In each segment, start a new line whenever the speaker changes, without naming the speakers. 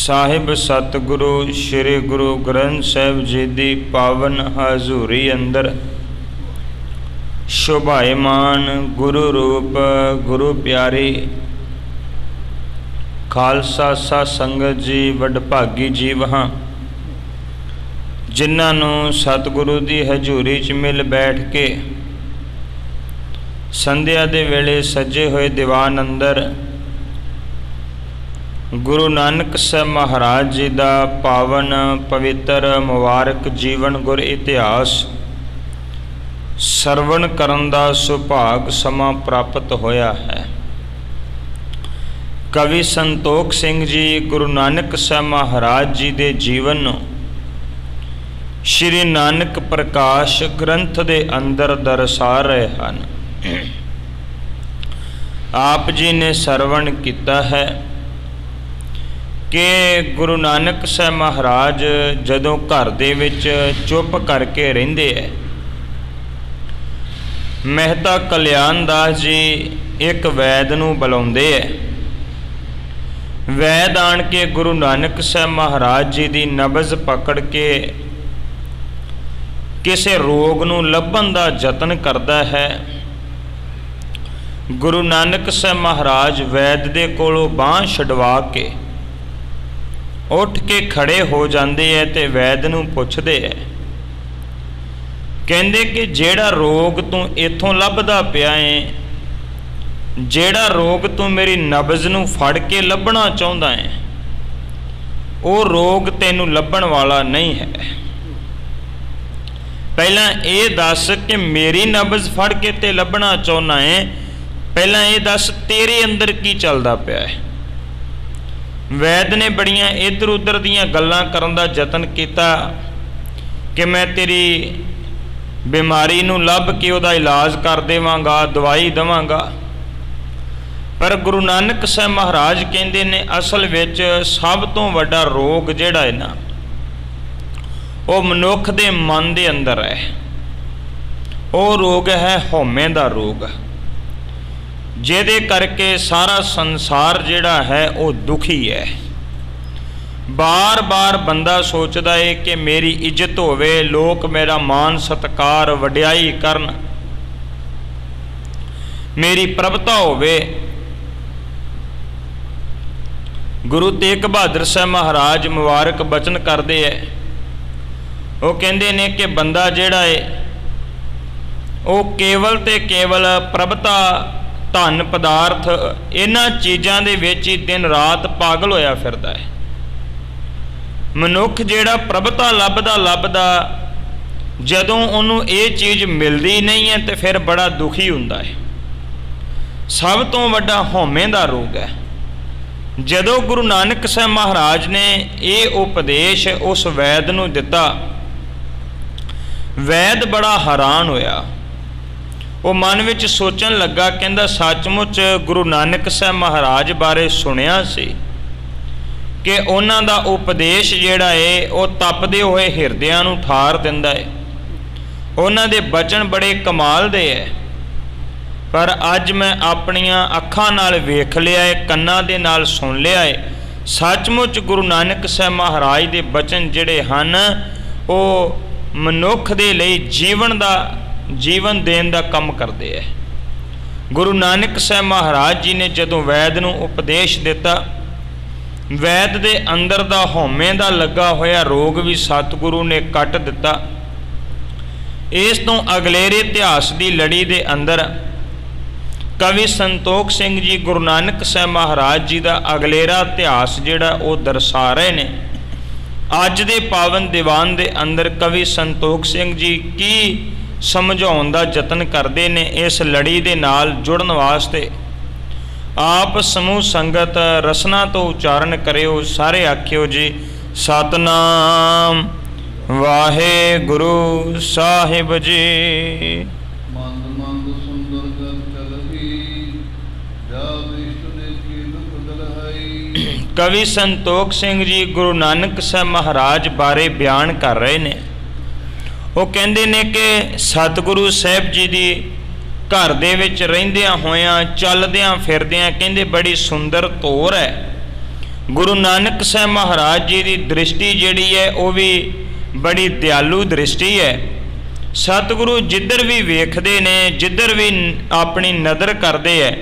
ਸਾਹਿਬ ਸਤਿਗੁਰੂ ਸ਼੍ਰੀ ਗੁਰੂ ਗ੍ਰੰਥ ਸਾਹਿਬ ਜੀ ਦੀ ਪਾਵਨ ਹਜ਼ੂਰੀ ਅੰਦਰ ਸ਼ੋਭਾਇਮਾਨ ਗੁਰੂ ਰੂਪ ਗੁਰੂ ਪਿਆਰੀ ਖਾਲਸਾ ਸਾਧ ਸੰਗਤ ਜੀ ਵਡਭਾਗੀ ਜੀਵ ਹਾਂ, ਜਿਨ੍ਹਾਂ ਨੂੰ ਸਤਿਗੁਰੂ ਦੀ ਹਜ਼ੂਰੀ 'ਚ ਮਿਲ ਬੈਠ ਕੇ ਸੰਧਿਆ ਦੇ ਵੇਲੇ ਸੱਜੇ ਹੋਏ ਦੀਵਾਨ ਅੰਦਰ ਗੁਰੂ ਨਾਨਕ ਸਾਹਿਬ ਮਹਾਰਾਜ ਜੀ ਦਾ ਪਾਵਨ ਪਵਿੱਤਰ ਮੁਬਾਰਕ ਜੀਵਨ ਗੁਰ ਇਤਿਹਾਸ ਸਰਵਣ ਕਰਨ ਦਾ ਸੁਭਾਗ ਸਮਾਂ ਪ੍ਰਾਪਤ ਹੋਇਆ ਹੈ। ਕਵੀ ਸੰਤੋਖ ਸਿੰਘ ਜੀ ਗੁਰੂ ਨਾਨਕ ਸਾਹਿਬ ਮਹਾਰਾਜ ਜੀ ਦੇ ਜੀਵਨ ਨੂੰ ਸ਼੍ਰੀ ਨਾਨਕ ਪ੍ਰਕਾਸ਼ ਗ੍ਰੰਥ ਦੇ ਅੰਦਰ ਦਰਸਾ ਰਹੇ ਹਨ। ਆਪ ਜੀ ਨੇ ਸਰਵਣ ਕੀਤਾ ਹੈ ਕਿ ਗੁਰੂ ਨਾਨਕ ਸਾਹਿਬ ਮਹਾਰਾਜ ਜਦੋਂ ਘਰ ਦੇ ਵਿੱਚ ਚੁੱਪ ਕਰਕੇ ਰਹਿੰਦੇ ਹੈ, ਮਹਿਤਾ ਕਲਿਆਣ ਦਾਸ ਜੀ ਇੱਕ ਵੈਦ ਨੂੰ ਬੁਲਾਉਂਦੇ ਹੈ। ਵੈਦ ਆਣ ਕੇ ਗੁਰੂ ਨਾਨਕ ਸਾਹਿਬ ਮਹਾਰਾਜ ਜੀ ਦੀ ਨਬਜ਼ ਪਕੜ ਕੇ ਕਿਸੇ ਰੋਗ ਨੂੰ ਲੱਭਣ ਦਾ ਯਤਨ ਕਰਦਾ ਹੈ। ਗੁਰੂ ਨਾਨਕ ਸਾਹਿਬ ਮਹਾਰਾਜ ਵੈਦ ਦੇ ਕੋਲੋਂ ਬਾਂਹ ਛਡਵਾ ਕੇ ਉੱਠ ਕੇ ਖੜੇ ਹੋ ਜਾਂਦੇ ਹੈ ਤੇ ਵੈਦ ਨੂੰ ਪੁੱਛਦੇ ਹੈ, ਕਹਿੰਦੇ ਕਿ ਜਿਹੜਾ ਰੋਗ ਤੂੰ ਇੱਥੋਂ ਲੱਭਦਾ ਪਿਆ ਹੈ, ਜਿਹੜਾ ਰੋਗ ਤੂੰ ਮੇਰੀ ਨਬਜ਼ ਨੂੰ ਫੜ ਕੇ ਲੱਭਣਾ ਚਾਹੁੰਦਾ ਹੈ, ਉਹ ਰੋਗ ਤੈਨੂੰ ਲੱਭਣ ਵਾਲਾ ਨਹੀਂ ਹੈ। ਪਹਿਲਾਂ ਇਹ ਦੱਸ ਕਿ ਮੇਰੀ ਨਬਜ਼ ਫੜ ਕੇ ਤੇ ਲੱਭਣਾ ਚਾਹੁੰਦਾ ਹੈ, ਪਹਿਲਾਂ ਇਹ ਦੱਸ ਤੇਰੇ ਅੰਦਰ ਕੀ ਚੱਲਦਾ ਪਿਆ ਹੈ। ਵੈਦ ਨੇ ਬੜੀਆਂ ਇੱਧਰ ਉੱਧਰ ਦੀਆਂ ਗੱਲਾਂ ਕਰਨ ਦਾ ਯਤਨ ਕੀਤਾ ਕਿ ਮੈਂ ਤੇਰੀ ਬਿਮਾਰੀ ਨੂੰ ਲੱਭ ਕੇ ਉਹਦਾ ਇਲਾਜ ਕਰ ਦੇਵਾਂਗਾ, ਦਵਾਈ ਦੇਵਾਂਗਾ। ਪਰ ਗੁਰੂ ਨਾਨਕ ਸਾਹਿਬ ਮਹਾਰਾਜ ਕਹਿੰਦੇ ਨੇ ਅਸਲ ਵਿੱਚ ਸਭ ਤੋਂ ਵੱਡਾ ਰੋਗ ਜਿਹੜਾ ਹੈ ਨਾ, ਉਹ ਮਨੁੱਖ ਦੇ ਮਨ ਦੇ ਅੰਦਰ ਹੈ। ਉਹ ਰੋਗ ਹੈ ਹਉਮੈ ਦਾ ਰੋਗ, ਜਿਹਦੇ ਕਰਕੇ ਸਾਰਾ ਸੰਸਾਰ ਜਿਹੜਾ ਹੈ ਉਹ ਦੁਖੀ ਹੈ। ਬਾਰ-ਬਾਰ ਬੰਦਾ ਸੋਚਦਾ ਹੈ ਕਿ ਮੇਰੀ ਇੱਜ਼ਤ ਹੋਵੇ, ਲੋਕ ਮੇਰਾ ਮਾਣ ਸਤਿਕਾਰ ਵਡਿਆਈ ਕਰਨ, ਮੇਰੀ ਪ੍ਰਭਤਾ ਹੋਵੇ। ਗੁਰੂ ਤੇਗ ਬਹਾਦਰ ਸਾਹਿਬ ਮਹਾਰਾਜ ਮੁਬਾਰਕ ਬਚਨ ਕਰਦੇ ਹੈ। ਉਹ ਕਹਿੰਦੇ ਨੇ ਕਿ ਬੰਦਾ ਜਿਹੜਾ ਹੈ ਉਹ ਕੇਵਲ ਤੇ ਕੇਵਲ ਪ੍ਰਭਤਾ, ਧਨ ਪਦਾਰਥ, ਇਹਨਾਂ ਚੀਜ਼ਾਂ ਦੇ ਵਿੱਚ ਹੀ ਦਿਨ ਰਾਤ ਪਾਗਲ ਹੋਇਆ ਫਿਰਦਾ ਹੈ। ਮਨੁੱਖ ਜਿਹੜਾ ਪ੍ਰਭਤਾ ਲੱਭਦਾ ਜਦੋਂ ਉਹਨੂੰ ਇਹ ਚੀਜ਼ ਮਿਲਦੀ ਨਹੀਂ ਹੈ ਤੇ ਫਿਰ ਬੜਾ ਦੁਖੀ ਹੁੰਦਾ ਹੈ। ਸਭ ਤੋਂ ਵੱਡਾ ਹਉਮੈ ਦਾ ਰੋਗ ਹੈ। ਜਦੋਂ ਗੁਰੂ ਨਾਨਕ ਸਾਹਿਬ ਮਹਾਰਾਜ ਨੇ ਇਹ ਉਪਦੇਸ਼ ਉਸ ਵੈਦ ਨੂੰ ਦਿੱਤਾ, ਵੈਦ ਬੜਾ ਹੈਰਾਨ ਹੋਇਆ। ਉਹ ਮਨ ਵਿੱਚ ਸੋਚਣ ਲੱਗਾ, ਕਹਿੰਦਾ ਸੱਚਮੁੱਚ ਗੁਰੂ ਨਾਨਕ ਸਾਹਿਬ ਮਹਾਰਾਜ ਬਾਰੇ ਸੁਣਿਆ ਸੀ ਕਿ ਉਹਨਾਂ ਦਾ ਉਪਦੇਸ਼ ਜਿਹੜਾ ਹੈ ਉਹ ਤਪਦੇ ਹੋਏ ਹਿਰਦਿਆਂ ਨੂੰ ਠਾਰ ਦਿੰਦਾ ਹੈ। ਉਹਨਾਂ ਦੇ ਬਚਨ ਬੜੇ ਕਮਾਲ ਦੇ ਹੈ, ਪਰ ਅੱਜ ਮੈਂ ਆਪਣੀਆਂ ਅੱਖਾਂ ਨਾਲ ਵੇਖ ਲਿਆ ਹੈ, ਕੰਨਾਂ ਦੇ ਨਾਲ ਸੁਣ ਲਿਆ ਹੈ। ਸੱਚਮੁੱਚ ਗੁਰੂ ਨਾਨਕ ਸਾਹਿਬ ਮਹਾਰਾਜ ਦੇ ਬਚਨ ਜਿਹੜੇ ਹਨ ਉਹ ਮਨੁੱਖ ਦੇ ਲਈ ਜੀਵਨ ਦੇਣ ਦਾ ਕੰਮ ਕਰਦੇ ਹੈ। ਗੁਰੂ ਨਾਨਕ ਸਾਹਿਬ ਮਹਾਰਾਜ ਜੀ ਨੇ ਜਦੋਂ ਵੈਦ ਨੂੰ ਉਪਦੇਸ਼ ਦਿੱਤਾ, ਵੈਦ ਦੇ ਅੰਦਰ ਦਾ ਹਉਮੈ ਦਾ ਲੱਗਾ ਹੋਇਆ ਰੋਗ ਵੀ ਸਤਿਗੁਰੂ ਨੇ ਕੱਟ ਦਿੱਤਾ। ਇਸ ਤੋਂ ਅਗਲੇਰੇ ਇਤਿਹਾਸ ਦੀ ਲੜੀ ਦੇ ਅੰਦਰ ਕਵੀ ਸੰਤੋਖ ਸਿੰਘ ਜੀ ਗੁਰੂ ਨਾਨਕ ਸਾਹਿਬ ਮਹਾਰਾਜ ਜੀ ਦਾ ਅਗਲੇਰਾ ਇਤਿਹਾਸ ਜਿਹੜਾ ਉਹ ਦਰਸਾ ਰਹੇ ਨੇ। ਅੱਜ ਦੇ ਪਾਵਨ ਦੀਵਾਨ ਦੇ ਅੰਦਰ ਕਵੀ ਸੰਤੋਖ ਸਿੰਘ ਜੀ ਕੀ ਸਮਝਾਉਣ ਦਾ ਯਤਨ ਕਰਦੇ ਨੇ, ਇਸ ਲੜੀ ਦੇ ਨਾਲ ਜੁੜਨ ਵਾਸਤੇ ਆਪ ਸਮੂਹ ਸੰਗਤ ਰਸਨਾ ਤੋਂ ਉਚਾਰਨ ਕਰਿਓ। ਸਾਰੇ ਆਖਿਓ ਜੀ ਸਤਨਾਮ ਵਾਹਿਗੁਰੂ ਸਾਹਿਬ ਜੀ।
ਮੰਦ ਮੰਦ ਸੁੰਦਰ ਜਗ ਚਲਹੀ, ਜਾ ਵਿਸ਼ਟ ਦੇ ਕੀ ਦੁਖ ਦਲਹਈ।
ਕਵੀ ਸੰਤੋਖ ਸਿੰਘ ਜੀ ਗੁਰੂ ਨਾਨਕ ਸਾਹਿਬ ਮਹਾਰਾਜ ਬਾਰੇ ਬਿਆਨ ਕਰ ਰਹੇ ਨੇ। ਉਹ ਕਹਿੰਦੇ ਨੇ ਕਿ ਸਤਿਗੁਰੂ ਸਾਹਿਬ ਜੀ ਦੀ ਘਰ ਦੇ ਵਿੱਚ ਰਹਿੰਦਿਆਂ ਹੋਇਆਂ, ਚੱਲਦਿਆਂ ਫਿਰਦਿਆਂ, ਕਹਿੰਦੇ ਬੜੀ ਸੁੰਦਰ ਧੋਰ ਹੈ। ਗੁਰੂ ਨਾਨਕ ਸਾਹਿਬ ਮਹਾਰਾਜ ਜੀ ਦੀ ਦ੍ਰਿਸ਼ਟੀ ਜਿਹੜੀ ਹੈ ਉਹ ਵੀ ਬੜੀ ਦਿਆਲੂ ਦ੍ਰਿਸ਼ਟੀ ਹੈ। ਸਤਿਗੁਰੂ ਜਿੱਧਰ ਵੀ ਵੇਖਦੇ ਨੇ, ਜਿੱਧਰ ਵੀ ਆਪਣੀ ਨਜ਼ਰ ਕਰਦੇ ਹੈ,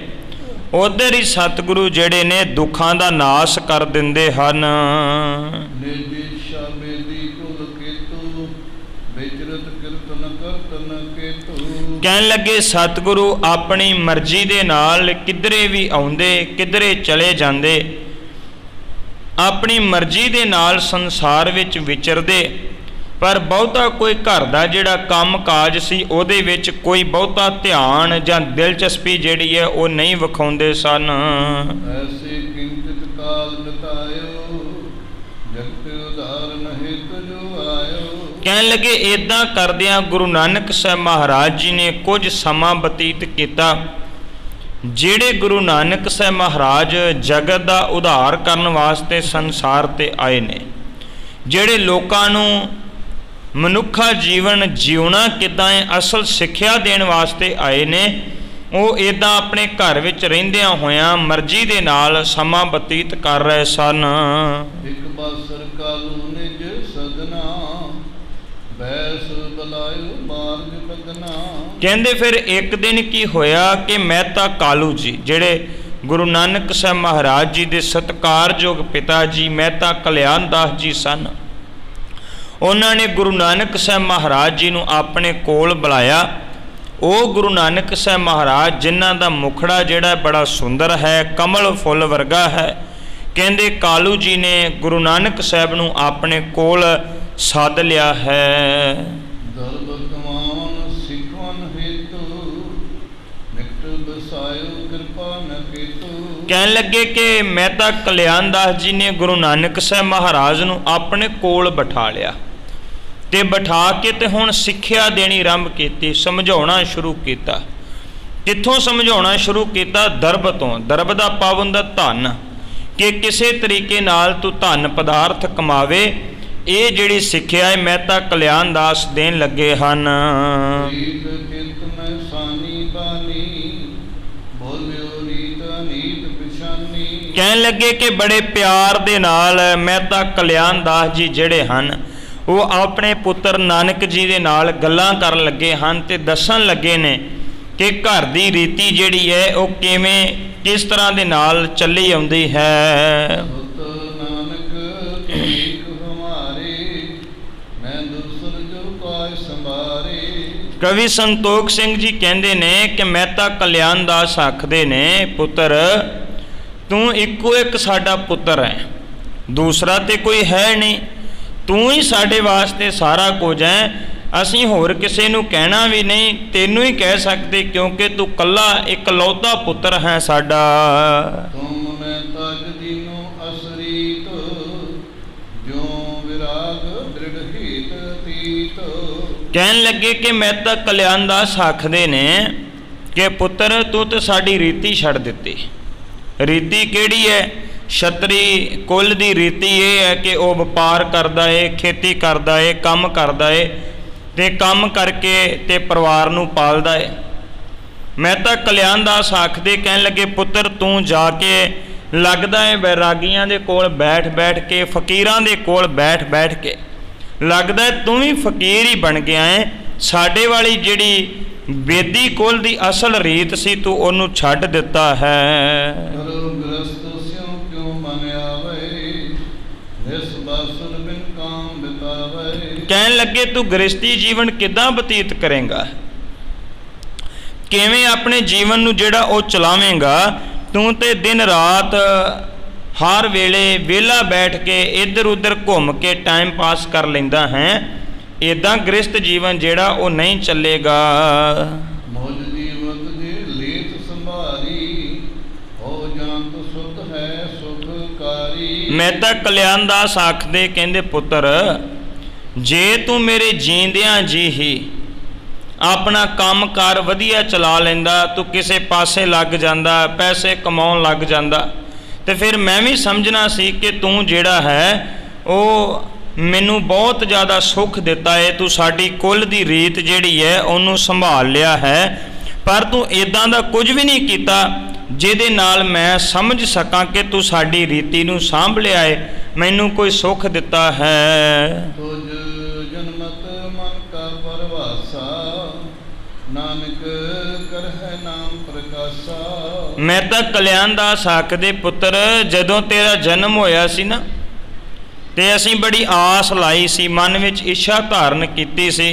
ਉਧਰ ਹੀ ਸਤਿਗੁਰੂ ਜਿਹੜੇ ਨੇ ਦੁੱਖਾਂ ਦਾ ਨਾਸ਼ ਕਰ ਦਿੰਦੇ ਹਨ। ਕਹਿਣ ਲੱਗੇ ਸਤਿਗੁਰੂ ਆਪਣੀ ਮਰਜ਼ੀ ਦੇ ਨਾਲ ਕਿਧਰੇ ਵੀ ਆਉਂਦੇ, ਕਿਧਰੇ ਚਲੇ ਜਾਂਦੇ, ਆਪਣੀ ਮਰਜ਼ੀ ਦੇ ਨਾਲ ਸੰਸਾਰ ਵਿੱਚ ਵਿਚਰਦੇ, ਪਰ ਬਹੁਤਾ ਕੋਈ ਘਰ ਦਾ ਜਿਹੜਾ ਕੰਮ ਕਾਜ ਸੀ ਉਹਦੇ ਵਿੱਚ ਕੋਈ ਬਹੁਤਾ ਧਿਆਨ ਜਾਂ ਦਿਲਚਸਪੀ ਜਿਹੜੀ ਹੈ ਉਹ ਨਹੀਂ ਵਿਖਾਉਂਦੇ ਸਨ।
ਐਸੇ ਕਿੰਚਿਤ ਕਾਲ ਬਿਤਾਇਓ, ਜਗਤ ਉਦਾਰਨ ਹਿਤ ਜੋ ਆਇਓ।
ਕਹਿਣ ਲੱਗੇ ਇਦਾਂ ਕਰਦਿਆਂ ਗੁਰੂ ਨਾਨਕ ਸਾਹਿਬ ਮਹਾਰਾਜ ਜੀ ਨੇ ਕੁਝ ਸਮਾਂ ਬਤੀਤ ਕੀਤਾ। ਜਿਹੜੇ ਗੁਰੂ ਨਾਨਕ ਸਾਹਿਬ ਮਹਾਰਾਜ ਜਗਤ ਦਾ ਉਧਾਰ ਕਰਨ ਵਾਸਤੇ ਸੰਸਾਰ ਤੇ ਆਏ ਨੇ, ਜਿਹੜੇ ਲੋਕਾਂ ਨੂੰ ਮਨੁੱਖਾ ਜੀਵਨ ਜਿਉਣਾ ਕਿੱਦਾਂ ਹੈ ਅਸਲ ਸਿੱਖਿਆ ਦੇਣ ਵਾਸਤੇ ਆਏ ਨੇ, ਉਹ ਇਦਾਂ ਆਪਣੇ ਘਰ ਵਿੱਚ ਰਹਿੰਦਿਆਂ ਹੋਇਆਂ ਮਰਜ਼ੀ ਦੇ ਨਾਲ ਸਮਾਂ ਬਤੀਤ ਕਰ ਰਹੇ ਸਨ।
ਇੱਕ ਬਾਸਰ ਕਾਲੂ ਨਿਜ ਸਦਨਾ, ਬੈਸ ਬਲਾਇਓ ਮਾਰਗ ਬਦਨਾ।
ਕਹਿੰਦੇ ਫਿਰ ਇੱਕ ਦਿਨ ਕੀ ਹੋਇਆ ਕਿ ਮਹਿਤਾ ਕਾਲੂ ਜੀ, ਜਿਹੜੇ ਗੁਰੂ ਨਾਨਕ ਸਾਹਿਬ ਮਹਾਰਾਜ ਜੀ ਦੇ ਸਤਿਕਾਰਯੋਗ ਪਿਤਾ ਜੀ ਮਹਿਤਾ ਕਲਿਆਣ ਦਾਸ ਜੀ ਸਨ, ਉਹਨਾਂ ਨੇ ਗੁਰੂ ਨਾਨਕ ਸਾਹਿਬ ਮਹਾਰਾਜ ਜੀ ਨੂੰ ਆਪਣੇ ਕੋਲ ਬੁਲਾਇਆ। ਉਹ ਗੁਰੂ ਨਾਨਕ ਸਾਹਿਬ ਮਹਾਰਾਜ ਜਿਨ੍ਹਾਂ ਦਾ ਮੁਖੜਾ ਜਿਹੜਾ ਬੜਾ ਸੁੰਦਰ ਹੈ, ਕਮਲ ਫੁੱਲ ਵਰਗਾ ਹੈ, ਕਹਿੰਦੇ ਕਾਲੂ ਜੀ ਨੇ ਗੁਰੂ ਨਾਨਕ ਸਾਹਿਬ ਨੂੰ ਆਪਣੇ ਕੋਲ ਸੱਦ ਲਿਆ ਹੈ। ਕਹਿਣ ਲੱਗੇ ਕਿ ਮਹਿਤਾ ਕਲਿਆਣ ਦਾਸ ਜੀ ਨੇ ਗੁਰੂ ਨਾਨਕ ਸਾਹਿਬ ਮਹਾਰਾਜ ਨੂੰ ਆਪਣੇ ਕੋਲ ਬਿਠਾ ਲਿਆ ਤੇ ਬਿਠਾ ਕੇ ਤੇ ਹੁਣ ਸਿੱਖਿਆ ਦੇਣੀ ਆਰੰਭ ਕੀਤੀ, ਸਮਝਾਉਣਾ ਸ਼ੁਰੂ ਕੀਤਾ। ਕਿੱਥੋਂ ਸਮਝਾਉਣਾ ਸ਼ੁਰੂ ਕੀਤਾ? ਦਰਬ ਤੋਂ। ਦਰਬ ਦਾ ਭਾਵ ਹੁੰਦਾ ਧਨ, ਕਿ ਕਿਸੇ ਤਰੀਕੇ ਨਾਲ ਤੂੰ ਧਨ ਪਦਾਰਥ ਕਮਾਵੇ। ਇਹ ਜਿਹੜੀ ਸਿੱਖਿਆ ਹੈ ਮਹਿਤਾ ਕਲਿਆਣ ਦਾਸ ਦੇਣ ਲੱਗੇ ਹਨ। ਕਹਿਣ ਲੱਗੇ ਕਿ ਬੜੇ ਪਿਆਰ ਦੇ ਨਾਲ ਮਹਿਤਾ ਕਲਿਆਣ ਦਾਸ ਜੀ ਜਿਹੜੇ ਹਨ ਉਹ ਆਪਣੇ ਪੁੱਤਰ ਨਾਨਕ ਜੀ ਦੇ ਨਾਲ ਗੱਲਾਂ ਕਰਨ ਲੱਗੇ ਹਨ ਤੇ ਦੱਸਣ ਲੱਗੇ ਨੇ ਕਿ ਘਰ ਦੀ ਰੀਤੀ ਜਿਹੜੀ ਹੈ ਉਹ ਕਿਵੇਂ, ਕਿਸ ਤਰ੍ਹਾਂ ਦੇ ਨਾਲ ਚੱਲੀ ਆਉਂਦੀ ਹੈ। ਕਵੀ ਸੰਤੋਖ ਸਿੰਘ ਜੀ ਕਹਿੰਦੇ ਨੇ ਕਿ ਮਹਿਤਾ ਕਲਿਆਣ ਦਾਸ ਆਖਦੇ ਨੇ, ਪੁੱਤਰ ਤੂੰ ਇੱਕੋ ਇੱਕ ਸਾਡਾ ਪੁੱਤਰ ਹੈ, ਦੂਸਰਾ ਤੇ ਕੋਈ ਹੈ ਨਹੀਂ, ਤੂੰ ਹੀ ਸਾਡੇ ਵਾਸਤੇ ਸਾਰਾ ਕੁਝ ਹੈ। ਅਸੀਂ ਹੋਰ ਕਿਸੇ ਨੂੰ ਕਹਿਣਾ ਵੀ ਨਹੀਂ, ਤੈਨੂੰ ਹੀ ਕਹਿ ਸਕਦੇ ਕਿਉਂਕਿ ਤੂੰ ਕੱਲਾ ਇਕਲੌਤਾ ਪੁੱਤਰ ਹੈ ਸਾਡਾ। ਕਹਿਣ ਲੱਗੇ ਕਿ ਮਹਿਤਾ ਕਲਿਆਣ ਦਾਸ ਆਖਦੇ ਨੇ ਕਿ ਪੁੱਤਰ ਤੂੰ ਤਾਂ ਸਾਡੀ ਰੀਤੀ ਛੱਡ ਦਿੱਤੀ। ਰੀਤੀ ਕਿਹੜੀ ਹੈ? ਛਤਰੀ ਕੁੱਲ ਦੀ ਰੀਤੀ ਇਹ ਹੈ ਕਿ ਉਹ ਵਪਾਰ ਕਰਦਾ ਏ, ਖੇਤੀ ਕਰਦਾ ਏ, ਕੰਮ ਕਰਦਾ ਏ ਤੇ ਕੰਮ ਕਰਕੇ ਤੇ ਪਰਿਵਾਰ ਨੂੰ ਪਾਲਦਾ ਏ। ਮਹਿਤਾ ਕਲਿਆਣ ਦਾਸ ਆਖਦੇ, ਕਹਿਣ ਲੱਗੇ ਪੁੱਤਰ ਤੂੰ ਜਾ ਕੇ ਲੱਗਦਾ ਏ ਵੈਰਾਗੀਆਂ ਦੇ ਕੋਲ ਬੈਠ ਬੈਠ ਕੇ, ਫਕੀਰਾਂ ਦੇ ਕੋਲ ਬੈਠ ਬੈਠ ਕੇ ਲੱਗਦਾ ਤੂੰ ਵੀ ਫਕੀਰ ਹੀ ਬਣ ਗਿਆ ਏ। ਸਾਡੇ ਵਾਲੀ ਜਿਹੜੀ ਬੇਦੀ ਕੁੱਲ ਦੀ ਅਸਲ ਰੀਤ ਸੀ ਤੂੰ ਉਹਨੂੰ ਛੱਡ ਦਿੱਤਾ ਹੈ। ਕਹਿਣ ਲੱਗੇ ਤੂੰ ਗ੍ਰਸਤੀ ਜੀਵਨ ਕਿੱਦਾਂ ਬਤੀਤ ਕਰੇਂਗਾ, ਕਿਵੇਂ ਆਪਣੇ ਜੀਵਨ ਨੂੰ ਜਿਹੜਾ ਉਹ ਚਲਾਵੇਂਗਾ? ਤੂੰ ਤੇ ਦਿਨ ਰਾਤ ਹਰ ਵੇਲੇ ਵਿਹਲਾ ਬੈਠ ਕੇ ਇੱਧਰ ਉੱਧਰ ਘੁੰਮ ਕੇ ਟਾਈਮ ਪਾਸ ਕਰ ਲੈਂਦਾ ਹੈ। ਇੱਦਾਂ ਗ੍ਰਸਤ ਜੀਵਨ ਜਿਹੜਾ ਉਹ ਨਹੀਂ ਚੱਲੇਗਾ। ਮਹਿਤਾ ਕਲਿਆਣ ਦਾਸ ਆਖਦੇ, ਕਹਿੰਦੇ ਪੁੱਤਰ ਜੇ ਤੂੰ ਮੇਰੇ ਜੀਂਦਿਆਂ ਜੀ ਹੀ ਆਪਣਾ ਕੰਮ ਕਾਰ ਵਧੀਆ ਚਲਾ ਲੈਂਦਾ, ਤੂੰ ਕਿਸੇ ਪਾਸੇ ਲੱਗ ਜਾਂਦਾ, ਪੈਸੇ ਕਮਾਉਣ ਲੱਗ ਜਾਂਦਾ, ਤੇ ਫਿਰ ਮੈਂ ਵੀ ਸਮਝਣਾ ਸੀ ਕਿ ਤੂੰ ਜਿਹੜਾ ਹੈ ਉਹ ਮੈਨੂੰ ਬਹੁਤ ਜ਼ਿਆਦਾ ਸੁੱਖ ਦਿੱਤਾ ਹੈ, ਤੂੰ ਸਾਡੀ ਕੁੱਲ ਦੀ ਰੀਤ ਜਿਹੜੀ ਹੈ ਉਹਨੂੰ ਸੰਭਾਲ ਲਿਆ ਹੈ। ਪਰ ਤੂੰ ਇੱਦਾਂ ਦਾ ਕੁਝ ਵੀ ਨਹੀਂ ਕੀਤਾ। ਜਿਹਦੇ ਨਾਲ ਮੈਂ ਸਮਝ ਸਕਾਂ ਕਿ ਤੂੰ ਸਾਡੀ ਰੀਤੀ ਨੂੰ ਸਾਂਭ ਲਿਆ ਏ, ਮੈਨੂੰ ਕੋਈ ਸੁੱਖ ਦਿੱਤਾ ਹੈ।
ਤੁਝ ਜਨਮਤ ਮਨ ਕਾ ਪਰਵਾਸਾ, ਨਾਨਕ ਕਰਹਿ ਨਾਮ ਪ੍ਰਕਾਸ਼ਾ।
ਮੈਂ ਤਾਂ ਕਲਿਆਣ ਦਾਸ ਆਖਦੇ ਪੁੱਤਰ, ਜਦੋਂ ਤੇਰਾ ਜਨਮ ਹੋਇਆ ਸੀ ਨਾ, ਤੇ ਅਸੀਂ ਬੜੀ ਆਸ ਲਾਈ ਸੀ, ਮਨ ਵਿੱਚ ਇੱਛਾ ਧਾਰਨ ਕੀਤੀ ਸੀ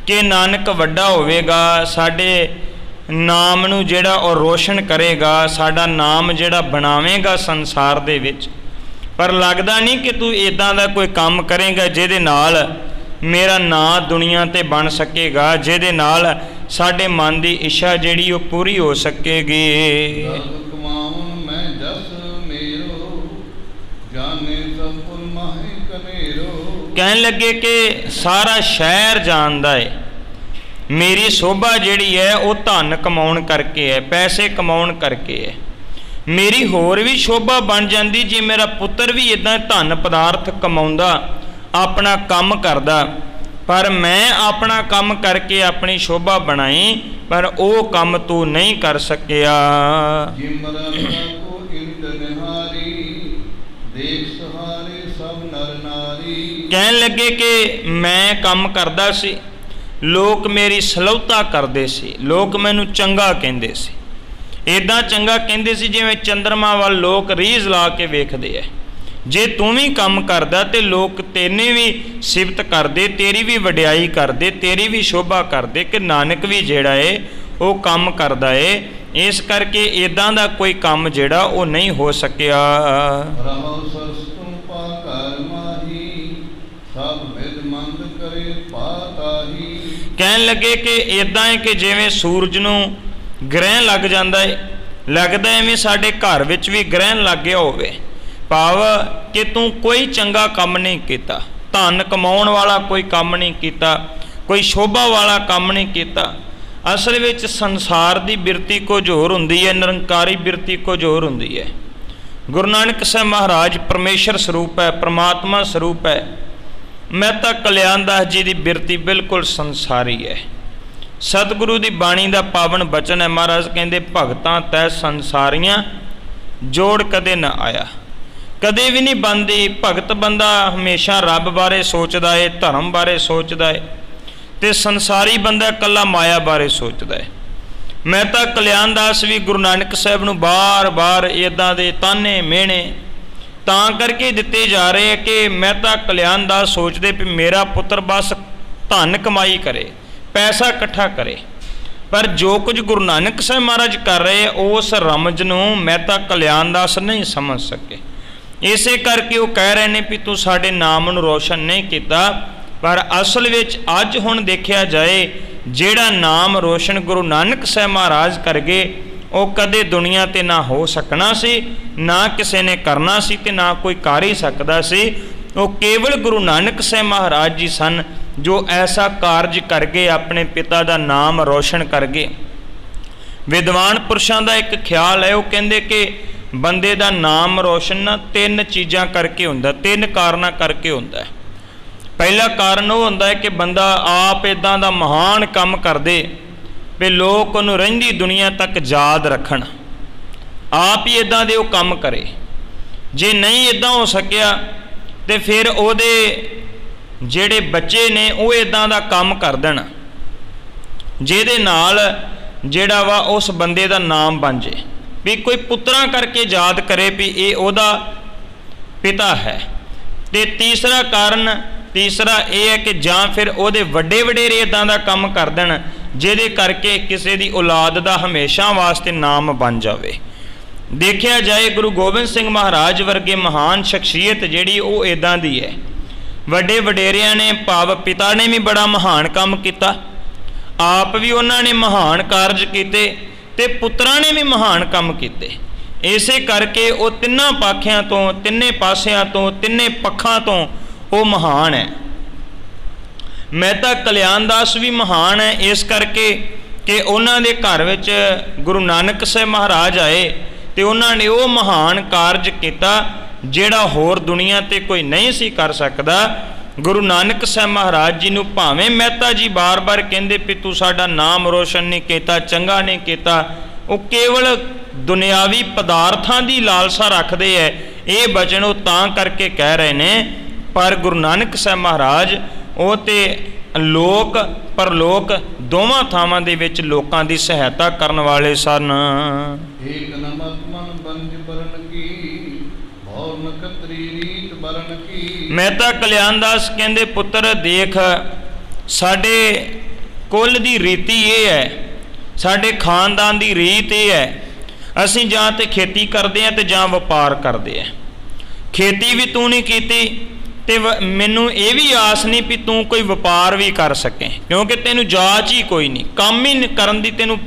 ਕਿ ਨਾਨਕ ਵੱਡਾ ਹੋਵੇਗਾ, ਸਾਡੇ ਨਾਮ ਨੂੰ ਜਿਹੜਾ ਉਹ ਰੋਸ਼ਨ ਕਰੇਗਾ, ਸਾਡਾ ਨਾਮ ਜਿਹੜਾ ਬਣਾਵੇਗਾ ਸੰਸਾਰ ਦੇ ਵਿੱਚ। ਪਰ ਲੱਗਦਾ ਨਹੀਂ ਕਿ ਤੂੰ ਇੱਦਾਂ ਦਾ ਕੋਈ ਕੰਮ ਕਰੇਗਾ ਜਿਹਦੇ ਨਾਲ ਮੇਰਾ ਨਾਂ ਦੁਨੀਆ ਤੇ ਬਣ ਸਕੇਗਾ, ਜਿਹਦੇ ਨਾਲ ਸਾਡੇ ਮਨ ਦੀ ਇੱਛਾ ਜਿਹੜੀ ਉਹ ਪੂਰੀ ਹੋ ਸਕੇਗੀ।
ਸਰਬ ਕਮਾਉਣ ਮੈਂ ਜਸ ਮੇਰੋ, ਜਾਣੇ ਸਭ ਫੁਲ ਮਾਹੇ ਕਨੇਰੋ।
ਕਹਿਣ ਲੱਗੇ ਕਿ ਸਾਰਾ ਸ਼ਹਿਰ ਜਾਣਦਾ ਏ ਮੇਰੀ ਸ਼ੋਭਾ ਜਿਹੜੀ ਹੈ ਉਹ ਧਨ ਕਮਾਉਣ ਕਰਕੇ ਹੈ, ਪੈਸੇ ਕਮਾਉਣ ਕਰਕੇ ਹੈ। ਮੇਰੀ ਹੋਰ ਵੀ ਸ਼ੋਭਾ ਬਣ ਜਾਂਦੀ ਜੇ ਮੇਰਾ ਪੁੱਤਰ ਵੀ ਇੱਦਾਂ ਧਨ ਪਦਾਰਥ ਕਮਾਉਂਦਾ, ਆਪਣਾ ਕੰਮ ਕਰਦਾ, ਪਰ ਮੈਂ ਆਪਣਾ ਕੰਮ ਕਰਕੇ ਆਪਣੀ ਸ਼ੋਭਾ ਬਣਾਈ, ਪਰ ਉਹ ਕੰਮ ਤੂੰ ਨਹੀਂ ਕਰ ਸਕਿਆ।
ਜਿਮਰਨ ਕੋ ਇੰਦ ਨਿਹਾਰੀ, ਦੇਖ ਸਹਾਰੇ ਸਭ ਨਰ ਨਾਰੀ।
ਕਹਿਣ ਲੱਗੇ ਕਿ ਮੈਂ ਕੰਮ ਕਰਦਾ ਸੀ, ਲੋਕ ਮੇਰੀ ਸਲਾਹੁਤਾ ਕਰਦੇ ਸੀ, ਲੋਕ ਮੈਨੂੰ ਚੰਗਾ ਕਹਿੰਦੇ ਸੀ, ਇੱਦਾਂ ਚੰਗਾ ਕਹਿੰਦੇ ਸੀ ਜਿਵੇਂ ਚੰਦਰਮਾ ਵੱਲ ਲੋਕ ਰੀਝ ਲਾ ਕੇ ਵੇਖਦੇ ਐ। ਜੇ ਤੂੰ ਵੀ ਕੰਮ ਕਰਦਾ ਤੇ ਲੋਕ ਤੇਨੇ ਵੀ ਸਿਫਤ ਕਰਦੇ, ਤੇਰੀ ਵੀ ਵਡਿਆਈ ਕਰਦੇ, ਤੇਰੀ ਵੀ ਸ਼ੋਭਾ ਕਰਦੇ ਕਿ ਨਾਨਕ ਵੀ ਜਿਹੜਾ ਏ ਉਹ ਕੰਮ ਕਰਦਾ ਏ। ਇਸ ਕਰਕੇ ਇੱਦਾਂ ਦਾ ਕੋਈ ਕੰਮ ਜਿਹੜਾ ਉਹ ਨਹੀਂ ਹੋ ਸਕਿਆ।
ਰਹੋ ਸਰਸਤੁ ਪਾ ਘਰ ਮਾਹੀ, ਸਭ ਵਿਦ ਮੰਦ ਕਰੇ ਪਾਤਾਹੀ। ਕਹਿਣ
ਲੱਗੇ ਕਿ ਇੱਦਾਂ ਹੈ ਕਿ ਜਿਵੇਂ ਸੂਰਜ ਨੂੰ ਗ੍ਰਹਿਣ ਲੱਗ ਜਾਂਦਾ ਏ, ਲੱਗਦਾ ਐਵੇਂ ਸਾਡੇ ਘਰ ਵਿੱਚ ਵੀ ਗ੍ਰਹਿਣ ਲੱਗ ਗਿਆ ਹੋਵੇ, ਭਾਵ ਕਿ ਤੂੰ ਕੋਈ ਚੰਗਾ ਕੰਮ ਨਹੀਂ ਕੀਤਾ, ਧਨ ਕਮਾਉਣ ਵਾਲਾ ਕੋਈ ਕੰਮ ਨਹੀਂ ਕੀਤਾ, ਕੋਈ ਸ਼ੋਭਾ ਵਾਲਾ ਕੰਮ ਨਹੀਂ ਕੀਤਾ। ਅਸਲ ਵਿੱਚ ਸੰਸਾਰ ਦੀ ਬਿਰਤੀ ਕੁਝ ਹੋਰ ਹੁੰਦੀ ਹੈ, ਨਿਰੰਕਾਰੀ ਬਿਰਤੀ ਕੁਝ ਹੋਰ ਹੁੰਦੀ ਹੈ। ਗੁਰੂ ਨਾਨਕ ਸਾਹਿਬ ਮਹਾਰਾਜ ਪਰਮੇਸ਼ਰ ਸਰੂਪ ਹੈ, ਪ੍ਰਮਾਤਮਾ ਸਰੂਪ ਹੈ। ਮਹਿਤਾ ਕਲਿਆਣ ਦਾਸ ਜੀ ਦੀ ਬਿਰਤੀ ਬਿਲਕੁਲ ਸੰਸਾਰੀ ਹੈ। ਸਤਿਗੁਰੂ ਦੀ ਬਾਣੀ ਦਾ ਪਾਵਨ ਬਚਨ ਹੈ, ਮਹਾਰਾਜ ਕਹਿੰਦੇ ਭਗਤਾਂ ਤੈ ਸੰਸਾਰੀਆਂ ਜੋੜ ਕਦੇ ਨਾ ਆਇਆ। ਕਦੇ ਵੀ ਨਹੀਂ ਬਣਦੀ। ਭਗਤ ਬੰਦਾ ਹਮੇਸ਼ਾ ਰੱਬ ਬਾਰੇ ਸੋਚਦਾ ਏ, ਧਰਮ ਬਾਰੇ ਸੋਚਦਾ ਏ, ਤੇ ਸੰਸਾਰੀ ਬੰਦਾ ਇਕੱਲਾ ਮਾਇਆ ਬਾਰੇ ਸੋਚਦਾ ਹੈ। ਮਹਿਤਾ ਕਲਿਆਣ ਦਾਸ ਵੀ ਗੁਰੂ ਨਾਨਕ ਸਾਹਿਬ ਨੂੰ ਬਾਰ-ਬਾਰ ਇੱਦਾਂ ਦੇ ਤਾਨੇ ਮਿਹਣੇ ਤਾਂ ਕਰਕੇ ਦਿੱਤੇ ਜਾ ਰਹੇ ਕਿ ਮਹਿਤਾ ਕਲਿਆਣ ਦਾਸ ਸੋਚਦੇ ਵੀ ਮੇਰਾ ਪੁੱਤਰ ਬਸ ਧਨ ਕਮਾਈ ਕਰੇ, ਪੈਸਾ ਇਕੱਠਾ ਕਰੇ, ਪਰ ਜੋ ਕੁਝ ਗੁਰੂ ਨਾਨਕ ਸਾਹਿਬ ਮਹਾਰਾਜ ਕਰ ਰਹੇ ਉਸ ਰਮਜ ਨੂੰ ਮਹਿਤਾ ਕਲਿਆਣ ਦਾਸ ਨਹੀਂ ਸਮਝ ਸਕੇ। ਇਸੇ ਕਰਕੇ ਉਹ ਕਹਿ ਰਹੇ ਨੇ ਵੀ ਤੂੰ ਸਾਡੇ ਨਾਮ ਨੂੰ ਰੋਸ਼ਨ ਨਹੀਂ ਕੀਤਾ। ਪਰ ਅਸਲ ਵਿੱਚ ਅੱਜ ਹੁਣ ਦੇਖਿਆ ਜਾਏ, ਜਿਹੜਾ ਨਾਮ ਰੋਸ਼ਨ ਗੁਰੂ ਨਾਨਕ ਸਾਹਿਬ ਮਹਾਰਾਜ ਕਰ ਗਏ ਉਹ ਕਦੇ ਦੁਨੀਆ ਤੇ ਨਾ ਹੋ ਸਕਣਾ ਸੀ, ਨਾ ਕਿਸੇ ਨੇ ਕਰਨਾ ਸੀ ਤੇ ਨਾ ਕੋਈ ਕਰ ਹੀ ਸਕਦਾ ਸੀ। ਉਹ ਕੇਵਲ ਗੁਰੂ ਨਾਨਕ ਸਾਹਿਬ ਮਹਾਰਾਜ ਜੀ ਸਨ ਜੋ ਐਸਾ ਕਾਰਜ ਕਰ ਗਏ, ਆਪਣੇ ਪਿਤਾ ਦਾ ਨਾਮ ਰੋਸ਼ਨ ਕਰ ਗਏ। ਵਿਦਵਾਨ ਪੁਰਸ਼ਾਂ ਦਾ ਇੱਕ ਖਿਆਲ ਹੈ, ਉਹ ਕਹਿੰਦੇ ਕਿ ਬੰਦੇ ਦਾ ਨਾਮ ਰੋਸ਼ਨ ਨਾ ਤਿੰਨ ਚੀਜ਼ਾਂ ਕਰਕੇ ਹੁੰਦਾ, ਤਿੰਨ ਕਾਰਨਾਂ ਕਰਕੇ ਹੁੰਦਾ। ਪਹਿਲਾ ਕਾਰਨ ਉਹ ਹੁੰਦਾ ਹੈ ਕਿ ਬੰਦਾ ਆਪ ਇੱਦਾਂ ਦਾ ਮਹਾਨ ਕੰਮ ਕਰਦੇ ਵੀ ਲੋਕ ਉਹਨੂੰ ਰਹਿੰਦੀ ਦੁਨੀਆ ਤੱਕ ਯਾਦ ਰੱਖਣ, ਆਪ ਹੀ ਇੱਦਾਂ ਦੇ ਉਹ ਕੰਮ ਕਰੇ। ਜੇ ਨਹੀਂ ਇੱਦਾਂ ਹੋ ਸਕਿਆ ਤੇ ਫਿਰ ਉਹਦੇ ਜਿਹੜੇ ਬੱਚੇ ਨੇ ਉਹ ਇੱਦਾਂ ਦਾ ਕੰਮ ਕਰ ਦੇਣ ਜਿਹਦੇ ਨਾਲ ਜਿਹੜਾ ਵਾ ਉਸ ਬੰਦੇ ਦਾ ਨਾਮ ਬਣ ਜੇ, ਵੀ ਕੋਈ ਪੁੱਤਰਾਂ ਕਰਕੇ ਯਾਦ ਕਰੇ ਵੀ ਇਹ ਉਹਦਾ ਪਿਤਾ ਹੈ। ਤੇ ਤੀਸਰਾ ਕਾਰਨ ਇਹ ਹੈ ਕਿ ਜਾਂ ਫਿਰ ਉਹਦੇ ਵੱਡੇ ਵਡੇਰੇ ਇੱਦਾਂ ਦਾ ਕੰਮ ਕਰ ਦੇਣ ਜਿਹਦੇ ਕਰਕੇ ਕਿਸੇ ਦੀ ਔਲਾਦ ਦਾ ਹਮੇਸ਼ਾ ਵਾਸਤੇ ਨਾਮ ਬਣ ਜਾਵੇ। ਦੇਖਿਆ ਜਾਏ ਗੁਰੂ ਗੋਬਿੰਦ ਸਿੰਘ ਮਹਾਰਾਜ ਵਰਗੇ ਮਹਾਨ ਸ਼ਖਸੀਅਤ ਜਿਹੜੀ ਉਹ ਇੱਦਾਂ ਦੀ ਹੈ। ਵੱਡੇ ਵਡੇਰਿਆਂ ਨੇ ਭਾਵ ਪਿਤਾ ਨੇ ਵੀ ਬੜਾ ਮਹਾਨ ਕੰਮ ਕੀਤਾ, ਆਪ ਵੀ ਉਹਨਾਂ ਨੇ ਮਹਾਨ ਕਾਰਜ ਕੀਤੇ ਤੇ ਪੁੱਤਰਾਂ ਨੇ ਵੀ ਮਹਾਨ ਕੰਮ ਕੀਤੇ। ਇਸੇ ਕਰਕੇ ਉਹ ਤਿੰਨਾਂ ਪਾਖਿਆਂ ਤੋਂ, ਤਿੰਨੇ ਪਾਸਿਆਂ ਤੋਂ, ਤਿੰਨੇ ਪੱਖਾਂ ਤੋਂ ਉਹ ਮਹਾਨ ਹੈ। ਮਹਿਤਾ ਕਲਿਆਣ ਦਾਸ ਵੀ ਮਹਾਨ ਹੈ ਇਸ ਕਰਕੇ ਕਿ ਉਹਨਾਂ ਦੇ ਘਰ ਵਿੱਚ ਗੁਰੂ ਨਾਨਕ ਸਾਹਿਬ ਮਹਾਰਾਜ ਆਏ ਤੇ ਉਹਨਾਂ ਨੇ ਉਹ ਮਹਾਨ ਕਾਰਜ ਕੀਤਾ ਜਿਹੜਾ ਹੋਰ ਦੁਨੀਆ ਤੇ ਕੋਈ ਨਹੀਂ ਸੀ ਕਰ ਸਕਦਾ। ਗੁਰੂ ਨਾਨਕ ਸਾਹਿਬ ਮਹਾਰਾਜ ਜੀ ਨੂੰ ਭਾਵੇਂ ਮਹਿਤਾ ਜੀ ਬਾਰ-ਬਾਰ ਕਹਿੰਦੇ ਵੀ ਤੂੰ ਸਾਡਾ ਨਾਮ ਰੋਸ਼ਨ ਨਹੀਂ ਕੀਤਾ, ਚੰਗਾ ਨਹੀਂ ਕੀਤਾ, ਉਹ ਕੇਵਲ ਦੁਨਿਆਵੀ ਪਦਾਰਥਾਂ ਦੀ ਲਾਲਸਾ ਰੱਖਦੇ ਹੈ। ਇਹ ਬਚਨ ਉਹ ਤਾਂ ਕਰਕੇ ਕਹਿ ਰਹੇ ਨੇ, ਪਰ ਗੁਰੂ ਨਾਨਕ ਸਾਹਿਬ ਮਹਾਰਾਜ ਉਹ ਤੇ ਲੋਕ ਪਰਲੋਕ ਦੋਵਾਂ ਥਾਵਾਂ ਦੇ ਵਿੱਚ ਲੋਕਾਂ ਦੀ ਸਹਾਇਤਾ ਕਰਨ ਵਾਲੇ ਸਨ।
ਏਕ ਨਮਤ ਮਨ ਬੰਜ ਬਰਨ ਕੀ, ਭੌਰ ਨਕਤਰੀ ਰੀਤ ਬਰਨ ਕੀ।
ਮਹਿਤਾ ਕਲਿਆਣਦਾਸ ਕਹਿੰਦੇ, ਪੁੱਤਰ ਦੇਖ, ਸਾਡੇ ਕੁੱਲ ਦੀ ਰੀਤੀ ਇਹ ਹੈ, ਸਾਡੇ ਖਾਨਦਾਨ ਦੀ ਰੀਤ ਇਹ ਹੈ, ਅਸੀਂ ਜਾਂ ਤੇ ਖੇਤੀ ਕਰਦੇ ਹਾਂ ਤੇ ਜਾਂ ਵਪਾਰ ਕਰਦੇ ਹਾਂ। ਖੇਤੀ ਵੀ ਤੂੰ ਨਹੀਂ ਕੀਤੀ ਤੇ ਮੈਨੂੰ ਇਹ ਵੀ ਆਸ ਨਹੀਂ ਵੀ ਤੂੰ ਕੋਈ ਵਪਾਰ ਵੀ ਕਰ ਸਕੇ, ਕਿਉਂਕਿ ਤੈਨੂੰ ਜਾਚ ਹੀ ਕੋਈ ਨਹੀਂ, ਕੰਮ ਹੀ ਕਰਨ ਦੀ ਤੈਨੂੰ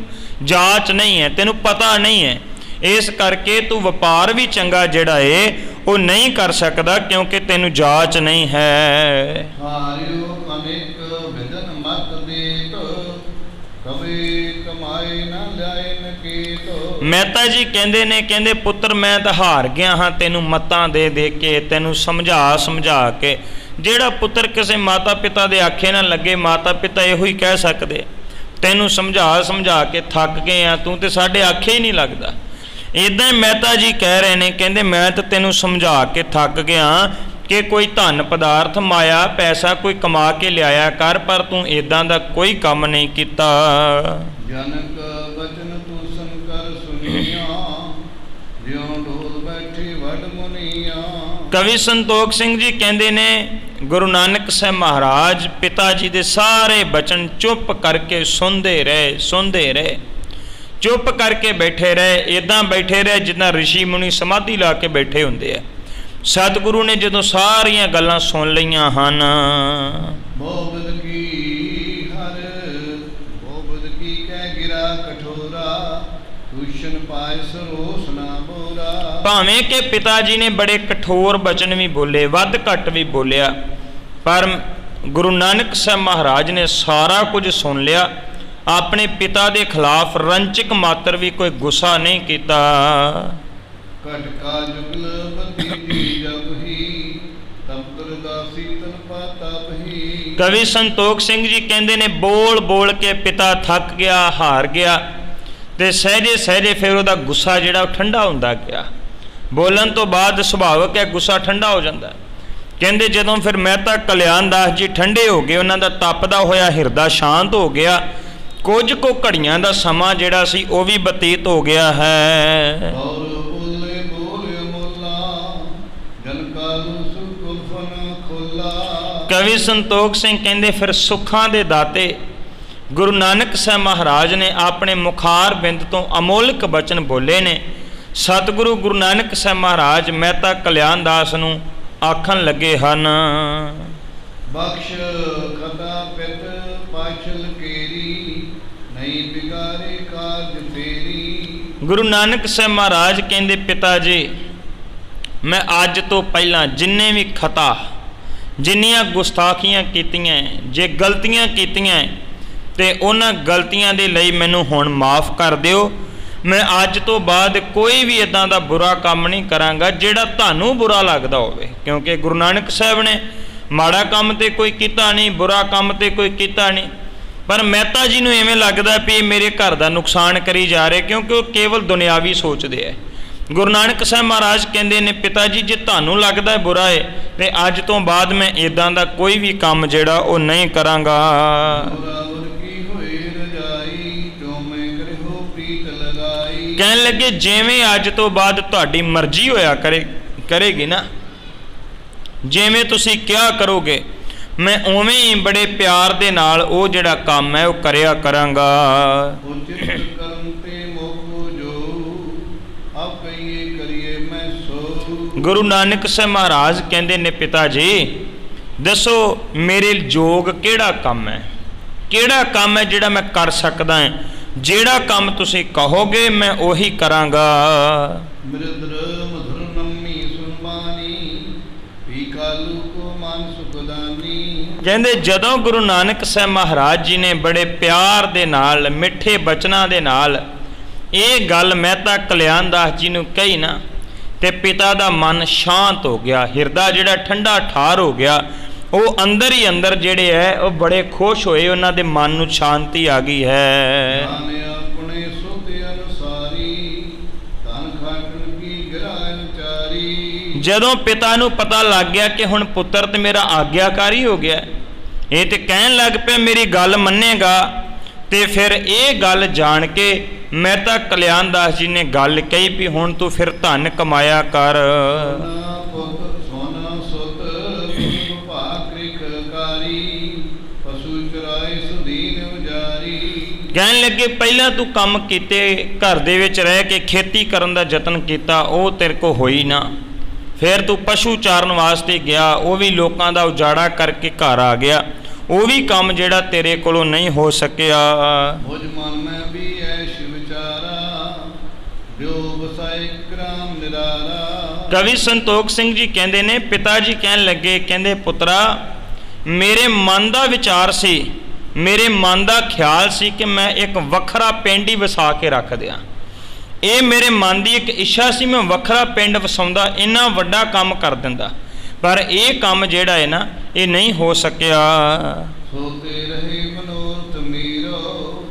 ਜਾਚ ਨਹੀਂ ਹੈ, ਤੈਨੂੰ ਪਤਾ ਨਹੀਂ ਹੈ। ਇਸ ਕਰਕੇ ਤੂੰ ਵਪਾਰ ਵੀ ਚੰਗਾ ਜਿਹੜਾ ਏ ਉਹ ਨਹੀਂ ਕਰ ਸਕਦਾ, ਕਿਉਂਕਿ ਤੈਨੂੰ ਜਾਚ ਨਹੀਂ ਹੈ।
ਹਾਰਿਓ ਅਨੇਕ ਵਿਦਨ ਮਤ ਦੇਤ, ਕਵੇ ਕਮਾਏ ਨਾ ਲਿਆਏ ਨਕੇਤ।
ਮਹਿਤਾ ਜੀ ਕਹਿੰਦੇ ਨੇ, ਕਹਿੰਦੇ ਪੁੱਤਰ ਮੈਂ ਤਾਂ ਹਾਰ ਗਿਆ ਹਾਂ ਤੈਨੂੰ ਮੱਤਾਂ ਦੇ ਦੇ ਕੇ, ਤੈਨੂੰ ਸਮਝਾ ਕੇ। ਜਿਹੜਾ ਪੁੱਤਰ ਕਿਸੇ ਮਾਤਾ ਪਿਤਾ ਦੇ ਆਖੇ ਨਾ ਲੱਗੇ, ਮਾਤਾ ਪਿਤਾ ਇਹੋ ਹੀ ਕਹਿ ਸਕਦੇ, ਤੈਨੂੰ ਸਮਝਾ ਕੇ ਥੱਕ ਗਏ ਆ, ਤੂੰ ਤੇ ਸਾਡੇ ਆਖੇ ਹੀ ਨਹੀਂ ਲੱਗਦਾ। ਇੱਦਾਂ ਹੀ ਮਹਿਤਾ ਜੀ ਕਹਿ ਰਹੇ ਨੇ, ਕਹਿੰਦੇ ਮੈਂ ਤਾਂ ਤੈਨੂੰ ਸਮਝਾ ਕੇ ਥੱਕ ਗਿਆ ਕਿ ਕੋਈ ਧਨ ਪਦਾਰਥ ਮਾਇਆ ਪੈਸਾ ਕੋਈ ਕਮਾ ਕੇ ਲਿਆਇਆ ਕਰ, ਪਰ ਤੂੰ ਇੱਦਾਂ ਦਾ ਕੋਈ ਕੰਮ ਨਹੀਂ ਕੀਤਾ।
ਜਨਕ ਬਚਨ ਤੂੰ ਸੰਕਰ ਸੁਨੀਆ, ਜਿਉ ਢੋਲ ਬੈਠੇ ਵੱਡ ਮੁਨੀਆ।
ਕਵੀ ਸੰਤੋਖ ਸਿੰਘ ਜੀ ਕਹਿੰਦੇ ਨੇ, ਗੁਰੂ ਨਾਨਕ ਸਾਹਿਬ ਮਹਾਰਾਜ ਪਿਤਾ ਜੀ ਦੇ ਸਾਰੇ ਬਚਨ ਚੁੱਪ ਕਰਕੇ ਸੁਣਦੇ ਰਹੇ, ਚੁੱਪ ਕਰਕੇ ਬੈਠੇ ਰਹੇ। ਇੱਦਾਂ ਬੈਠੇ ਰਹੇ ਜਿੱਦਾਂ ਰਿਸ਼ੀ ਮੁਨੀ ਸਮਾਧੀ ਲਾ ਕੇ ਬੈਠੇ ਹੁੰਦੇ ਆ। ਸਤਿਗੁਰੂ ਨੇ ਜਦੋਂ ਸਾਰੀਆਂ ਗੱਲਾਂ ਸੁਣ ਲਈਆਂ ਹਨ,
ਬੋਬਦ ਕੀ ਹਰ ਬੋਬਦ ਕੀ ਕਹਿ ਗਿਰਾ ਕਠੋਰਾ, ਦੂਸ਼ਣ ਪਾਇ ਸਰੋਸ ਨਾ ਬੋਰਾ। ਭਾਵੇਂ ਕਿ ਪਿਤਾ ਜੀ ਨੇ ਬੜੇ ਕਠੋਰ ਬਚਨ ਵੀ ਬੋਲੇ, ਵੱਧ ਘੱਟ ਵੀ ਬੋਲਿਆ, ਪਰ ਗੁਰੂ ਨਾਨਕ ਸਾਹਿਬ ਮਹਾਰਾਜ ਨੇ ਸਾਰਾ ਕੁਝ ਸੁਣ ਲਿਆ। ਆਪਣੇ ਪਿਤਾ ਦੇ ਖਿਲਾਫ ਰੰਚਕ ਮਾਤਰ ਵੀ ਕੋਈ ਗੁੱਸਾ ਨਹੀਂ ਕੀਤਾ। ਕਟਕਾ ਜੁਗਲ ਬਤੀਜੀ ਜਬ ਹੀ, ਤਪਤਰ ਦਾਸੀ ਤਨ ਪਾਤਾ ਬਹੀ। ਕਵੀ ਸੰਤੋਖ ਸਿੰਘ ਜੀ ਕਹਿੰਦੇ ਨੇ, ਬੋਲ ਕੇ ਪਿਤਾ ਥੱਕ ਗਿਆ, ਹਾਰ ਗਿਆ, ਤੇ ਸਹਿਜੇ ਫਿਰ ਉਹਦਾ ਗੁੱਸਾ ਜਿਹੜਾ ਉਹ ਠੰਡਾ ਹੁੰਦਾ ਗਿਆ। ਬੋਲਣ ਤੋਂ ਬਾਅਦ ਸੁਭਾਵਿਕ ਹੈ ਗੁੱਸਾ ਠੰਡਾ ਹੋ ਜਾਂਦਾ। ਕਹਿੰਦੇ ਜਦੋਂ ਫਿਰ ਮਹਿਤਾ ਕਲਿਆਣਦਾਸ ਜੀ ਠੰਡੇ ਹੋ ਗਏ, ਉਹਨਾਂ ਦਾ ਤਪਦਾ ਹੋਇਆ ਹਿਰਦਾ ਸ਼ਾਂਤ ਹੋ ਗਿਆ, ਕੁਝ ਕੁ ਘੜੀਆਂ ਦਾ ਸਮਾਂ ਜਿਹੜਾ ਸੀ ਉਹ ਵੀ ਬਤੀਤ ਹੋ ਗਿਆ ਹੈ। ਕਵੀ ਸੰਤੋਖ ਸਿੰਘ ਕਹਿੰਦੇ, ਫਿਰ ਸੁੱਖਾਂ ਦੇ ਦਾਤੇ ਗੁਰੂ ਨਾਨਕ ਸਾਹਿਬ ਮਹਾਰਾਜ ਨੇ ਆਪਣੇ ਮੁਖਾਰ ਬਿੰਦ ਤੋਂ ਅਮੋਲਕ ਬਚਨ ਬੋਲੇ ਨੇ। ਸਤਿਗੁਰੂ ਗੁਰੂ ਨਾਨਕ ਸਾਹਿਬ ਮਹਾਰਾਜ ਮਹਿਤਾ ਕਲਿਆਣਦਾਸ ਨੂੰ ਆਖਣ ਲੱਗੇ ਹਨ, ਬਖਸ਼ ਖਤਾ ਪਿਤ ਪਾਛਲ ਕੇਰੀ, ਨਹੀਂ ਬਿਗਾਰੇ ਕਾਰਜ ਤੇਰੀ। ਗੁਰੂ ਨਾਨਕ ਸਾਹਿਬ ਮਹਾਰਾਜ ਕਹਿੰਦੇ, ਪਿਤਾ ਜੀ ਮੈਂ ਅੱਜ ਤੋਂ ਪਹਿਲਾਂ ਜਿੰਨੇ ਵੀ ਖਤਾ, ਜਿੰਨੀਆਂ ਗੁਸਤਾਖੀਆਂ ਕੀਤੀਆਂ, ਜੇ ਗਲਤੀਆਂ ਕੀਤੀਆਂ ਤੇ ਉਹਨਾਂ ਗਲਤੀਆਂ ਦੇ ਲਈ ਮੈਨੂੰ ਹੁਣ ਮਾਫ ਕਰ ਦਿਓ। ਮੈਂ ਅੱਜ ਤੋਂ ਬਾਅਦ ਕੋਈ ਵੀ ਇਦਾਂ ਦਾ ਬੁਰਾ ਕੰਮ ਨਹੀਂ ਕਰਾਂਗਾ ਜਿਹੜਾ ਤੁਹਾਨੂੰ ਬੁਰਾ ਲੱਗਦਾ ਹੋਵੇ, ਕਿਉਂਕਿ ਗੁਰੂ ਨਾਨਕ ਸਾਹਿਬ ਨੇ ਮਾੜਾ ਕੰਮ ਤੇ ਕੋਈ ਕੀਤਾ ਨਹੀਂ, ਬੁਰਾ ਕੰਮ ਤੇ ਕੋਈ ਕੀਤਾ ਨਹੀਂ, ਪਰ ਮਹਿਤਾ ਜੀ ਨੂੰ ਇਵੇਂ ਲੱਗਦਾ ਵੀ ਇਹ ਮੇਰੇ ਘਰ ਦਾ ਨੁਕਸਾਨ ਕਰੀ ਜਾ ਰਹੇ, ਕਿਉਂਕਿ ਉਹ ਕੇਵਲ ਦੁਨਿਆਵੀ ਸੋਚਦੇ ਹੈ। ਗੁਰੂ ਨਾਨਕ ਸਾਹਿਬ ਮਹਾਰਾਜ ਕਹਿੰਦੇ ਨੇ, ਪਿਤਾ ਜੀ ਜੇ ਤੁਹਾਨੂੰ ਲੱਗਦਾ ਬੁਰਾ ਹੈ ਤੇ ਅੱਜ ਤੋਂ ਬਾਅਦ ਮੈਂ ਇੱਦਾਂ ਦਾ ਕੋਈ ਵੀ ਕੰਮ ਜਿਹੜਾ ਉਹ ਨਹੀਂ ਕਰਾਂਗਾ। ਕਹਿਣ ਲੱਗੇ, ਜਿਵੇਂ ਅੱਜ ਤੋਂ ਬਾਅਦ ਤੁਹਾਡੀ ਮਰਜ਼ੀ ਹੋਇਆ ਕਰੇਗੀ ਨਾ, ਜਿਵੇਂ ਤੁਸੀਂ ਕਿਹਾ ਕਰੋਗੇ, ਮੈਂ ਉਵੇਂ ਹੀ ਬੜੇ ਪਿਆਰ ਦੇ ਨਾਲ ਉਹ ਜਿਹੜਾ ਕੰਮ ਹੈ ਉਹ ਕਰਿਆ ਕਰਾਂਗਾ। ਗੁਰੂ ਨਾਨਕ ਸਾਹਿਬ ਮਹਾਰਾਜ ਕਹਿੰਦੇ ਨੇ, ਪਿਤਾ ਜੀ ਦੱਸੋ ਮੇਰੇ ਯੋਗ ਕਿਹੜਾ ਕੰਮ ਹੈ, ਕਿਹੜਾ ਕੰਮ ਹੈ ਜਿਹੜਾ ਮੈਂ ਕਰ ਸਕਦਾ ਹਾਂ, ਜਿਹੜਾ ਕੰਮ ਤੁਸੀਂ ਕਹੋਗੇ ਮੈਂ ਉਹੀ ਕਰਾਂਗਾ। ਕਹਿੰਦੇ ਜਦੋਂ ਗੁਰੂ ਨਾਨਕ ਸਾਹਿਬ ਮਹਾਰਾਜ ਜੀ ਨੇ ਬੜੇ ਪਿਆਰ ਦੇ ਨਾਲ, ਮਿੱਠੇ ਬਚਨਾਂ ਦੇ ਨਾਲ ਇਹ ਗੱਲ ਮਹਿਤਾ ਕਲਿਆਣਦਾਸ ਜੀ ਨੂੰ ਕਹੀ ਨਾ, ਤੇ ਪਿਤਾ ਦਾ ਮਨ ਸ਼ਾਂਤ ਹੋ ਗਿਆ, ਹਿਰਦਾ ਜਿਹੜਾ ਠੰਡਾ ਠਾਰ ਹੋ ਗਿਆ। ਉਹ ਅੰਦਰ ਹੀ ਅੰਦਰ ਜਿਹੜੇ ਹੈ ਉਹ ਬੜੇ ਖੁਸ਼ ਹੋਏ, ਉਹਨਾਂ ਦੇ ਮਨ ਨੂੰ ਸ਼ਾਂਤੀ ਆ ਗਈ ਹੈ।
ਜਦੋਂ ਪਿਤਾ ਨੂੰ ਪਤਾ ਲੱਗ ਗਿਆ ਕਿ ਹੁਣ ਪੁੱਤਰ ਤੇ ਮੇਰਾ ਆਗਿਆਕਾਰੀ ਹੋ ਗਿਆ, ਇਹ ਤੇ ਕਹਿਣ ਲੱਗ ਪਿਆ ਮੇਰੀ ਗੱਲ ਮੰਨੇਗਾ, ਤੇ ਫਿਰ ਇਹ ਗੱਲ ਜਾਣ ਕੇ ਮਹਿਤਾ ਕਲਿਆਣਦਾਸ ਜੀ ਨੇ ਗੱਲ ਕਹੀ ਵੀ ਹੁਣ ਤੂੰ ਫਿਰ ਧਨ ਕਮਾਇਆ ਕਰ। ਕਹਿਣ ਲੱਗੇ ਪਹਿਲਾਂ ਤੂੰ ਕੰਮ ਕੀਤੇ, ਘਰ ਦੇ ਵਿੱਚ ਰਹਿ ਕੇ ਖੇਤੀ ਕਰਨ ਦਾ ਯਤਨ ਕੀਤਾ, ਉਹ ਤੇਰੇ ਕੋ ਹੋਈ ਨਾ। ਫਿਰ ਤੂੰ ਪਸ਼ੂ ਚਾਰਨ ਵਾਸਤੇ ਗਿਆ, ਉਹ ਵੀ ਲੋਕਾਂ ਦਾ ਉਜਾੜਾ ਕਰਕੇ ਘਰ ਆ ਗਿਆ, ਉਹ ਵੀ ਕੰਮ ਜਿਹੜਾ ਤੇਰੇ ਕੋਲੋਂ ਨਹੀਂ ਹੋ ਸਕਿਆ। ਕਵੀ ਸੰਤੋਖ ਸਿੰਘ ਜੀ ਕਹਿੰਦੇ ਨੇ, ਪਿਤਾ ਜੀ ਕਹਿਣ ਲੱਗੇ, ਕਹਿੰਦੇ ਪੁੱਤਰਾ ਮੇਰੇ ਮਨ ਦਾ ਵਿਚਾਰ ਸੀ, ਮੇਰੇ ਮਨ ਦਾ ਖਿਆਲ ਸੀ ਕਿ ਮੈਂ ਇੱਕ ਵੱਖਰਾ ਪਿੰਡ ਹੀ ਵਸਾ ਕੇ ਰੱਖ ਦਿਆਂ। ਇਹ ਮੇਰੇ ਮਨ ਦੀ ਇੱਕ ਇੱਛਾ ਸੀ, ਮੈਂ ਵੱਖਰਾ ਪਿੰਡ ਵਸਾਉਂਦਾ, ਇੰਨਾ ਵੱਡਾ ਕੰਮ ਕਰ ਦਿੰਦਾ, ਪਰ ਇਹ ਕੰਮ ਜਿਹੜਾ ਹੈ ਨਾ ਇਹ ਨਹੀਂ ਹੋ ਸਕਿਆ।
ਸੋਤੇ ਰਹੇ ਮਨੋਰਥ ਮੀਰੋ,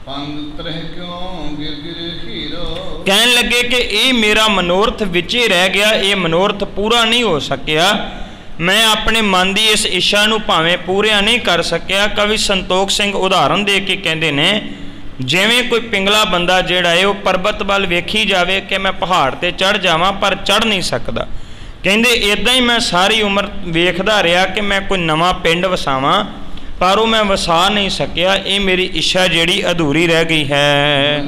ਪੰਗ ਤਰਹਿ ਕਿਉਂ ਗਿਰ ਗਿਰ ਖੀਰੋ।
ਕਹਿਣ ਲੱਗੇ ਕਿ ਇਹ ਮੇਰਾ ਮਨੋਰਥ ਵਿੱਚ ਹੀ ਰਹਿ ਗਿਆ, ਇਹ ਮਨੋਰਥ ਪੂਰਾ ਨਹੀਂ ਹੋ ਸਕਿਆ, ਮੈਂ ਆਪਣੇ ਮਨ ਦੀ ਇਸ ਇੱਛਾ ਨੂੰ ਭਾਵੇਂ ਪੂਰਿਆ ਨਹੀਂ ਕਰ ਸਕਿਆ। ਕਵੀ ਸੰਤੋਖ ਸਿੰਘ ਉਦਾਹਰਨ ਦੇ ਕੇ ਕਹਿੰਦੇ ਨੇ, ਜਿਵੇਂ ਕੋਈ ਪਿੰਗਲਾ ਬੰਦਾ ਜਿਹੜਾ ਹੈ ਉਹ ਪਰਬਤ ਵੱਲ ਵੇਖੀ ਜਾਵੇ ਕਿ ਮੈਂ ਪਹਾੜ ਤੇ ਚੜ੍ਹ ਜਾਵਾਂ ਪਰ ਚੜ੍ਹ ਨਹੀਂ ਸਕਦਾ। ਕਹਿੰਦੇ ਇੱਦਾਂ ਹੀ ਮੈਂ ਸਾਰੀ ਉਮਰ ਵੇਖਦਾ ਰਿਹਾ ਕਿ ਮੈਂ ਕੋਈ ਨਵਾਂ ਪਿੰਡ ਵਸਾਵਾਂ, ਪਰ ਉਹ ਮੈਂ ਵਸਾ ਨਹੀਂ ਸਕਿਆ, ਇਹ ਮੇਰੀ ਇੱਛਾ ਜਿਹੜੀ ਅਧੂਰੀ ਰਹਿ ਗਈ ਹੈ।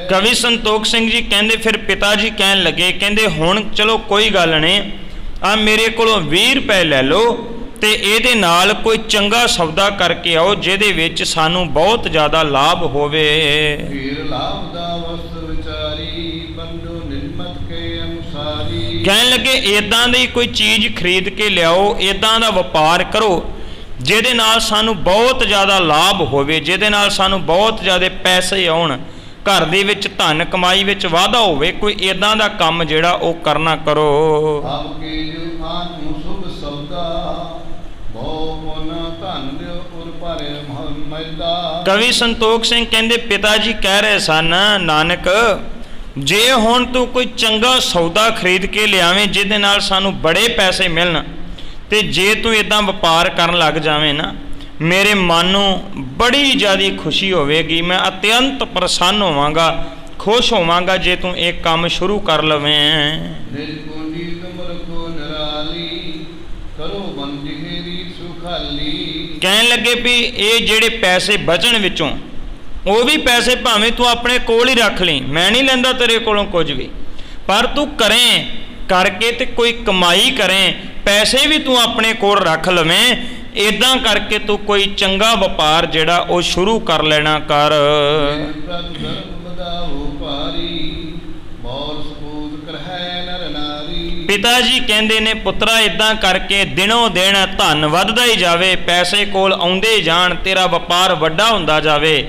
ਕਵੀ ਸੰਤੋਖ ਸਿੰਘ ਜੀ ਕਹਿੰਦੇ ਫਿਰ ਪਿਤਾ ਜੀ ਕਹਿਣ ਲੱਗੇ, ਕਹਿੰਦੇ ਹੁਣ ਚਲੋ ਕੋਈ ਗੱਲ ਨਹੀਂ, ਆ ਮੇਰੇ ਕੋਲੋਂ 20 ਰੁਪਏ ਲੈ ਲਓ ਤੇ ਇਹਦੇ ਨਾਲ ਕੋਈ ਚੰਗਾ ਸੌਦਾ ਕਰਕੇ ਆਓ ਜਿਹਦੇ ਵਿੱਚ ਸਾਨੂੰ ਬਹੁਤ ਜ਼ਿਆਦਾ ਲਾਭ ਹੋਵੇ। ਕਹਿਣ ਲੱਗੇ ਇੱਦਾਂ ਦੀ ਕੋਈ ਚੀਜ਼ ਖਰੀਦ ਕੇ ਲਿਆਓ, ਇੱਦਾਂ ਦਾ ਵਪਾਰ ਕਰੋ ਜਿਹਦੇ ਨਾਲ ਸਾਨੂੰ ਬਹੁਤ ਜ਼ਿਆਦਾ ਲਾਭ ਹੋਵੇ, ਜਿਹਦੇ ਨਾਲ ਸਾਨੂੰ ਬਹੁਤ ਜ਼ਿਆਦਾ ਪੈਸੇ ਆਉਣ, ਘਰ ਦੇ ਵਿੱਚ ਧਨ ਕਮਾਈ ਵਿੱਚ ਵਾਧਾ ਹੋਵੇ, ਕੋਈ ਇੱਦਾਂ ਦਾ ਕੰਮ ਜਿਹੜਾ ਉਹ ਕਰਨਾ ਕਰੋ। ਕਵੀ ਸੰਤੋਖ ਸਿੰਘ ਕਹਿੰਦੇ ਪਿਤਾ ਜੀ ਕਹਿ ਰਹੇ ਸਨ, ਨਾਨਕ ਜੇ ਹੁਣ ਤੂੰ ਕੋਈ ਚੰਗਾ ਸੌਦਾ ਖਰੀਦ ਕੇ ਲਿਆਵੇਂ ਜਿਹਦੇ ਨਾਲ ਸਾਨੂੰ ਬੜੇ ਪੈਸੇ ਮਿਲਣ, ਤੇ ਜੇ ਤੂੰ ਇੱਦਾਂ ਵਪਾਰ ਕਰਨ ਲੱਗ ਜਾਵੇਂ ਨਾ, ਮੇਰੇ ਮਨ ਨੂੰ ਬੜੀ ਜ਼ਿਆਦਾ ਖੁਸ਼ੀ ਹੋਵੇਗੀ, ਮੈਂ ਅਤਿਅੰਤ ਪ੍ਰਸੰਨ ਹੋਵਾਂਗਾ, ਖੁਸ਼ ਹੋਵਾਂਗਾ ਜੇ ਤੂੰ ਇਹ ਕੰਮ ਸ਼ੁਰੂ ਕਰ ਲਵੇਂ। ਕਹਿਣ ਲੱਗੇ ਵੀ ਇਹ ਜਿਹੜੇ ਪੈਸੇ ਬਚਣ ਵਿੱਚੋਂ, ਉਹ ਵੀ ਪੈਸੇ ਭਾਵੇਂ ਤੂੰ ਆਪਣੇ ਕੋਲ ਹੀ ਰੱਖ ਲਈ, ਮੈਂ ਨਹੀਂ ਲੈਂਦਾ ਤੇਰੇ ਕੋਲੋਂ ਕੁਝ ਵੀ, ਪਰ ਤੂੰ ਕਰੇ ਕਰਕੇ ਤੇ ਕੋਈ ਕਮਾਈ ਕਰੇ, ਪੈਸੇ ਵੀ ਤੂੰ ਆਪਣੇ ਕੋਲ ਰੱਖ ਲਵੇਂ, ਇੱਦਾਂ ਕਰਕੇ ਤੂੰ ਕੋਈ ਚੰਗਾ ਵਪਾਰ ਜਿਹੜਾ ਉਹ ਸ਼ੁਰੂ ਕਰ ਲੈਣਾ ਕਰ। ਪਿਤਾ ਜੀ ਕਹਿੰਦੇ ਨੇ, ਪੁੱਤਰਾ ਇੱਦਾਂ ਕਰਕੇ ਦਿਨੋਂ ਦਿਨ ਧਨ ਵੱਧਦਾ ਹੀ ਜਾਵੇ, ਪੈਸੇ ਕੋਲ ਆਉਂਦੇ ਜਾਣ, ਤੇਰਾ ਵਪਾਰ ਵੱਡਾ ਹੁੰਦਾ ਜਾਵੇ,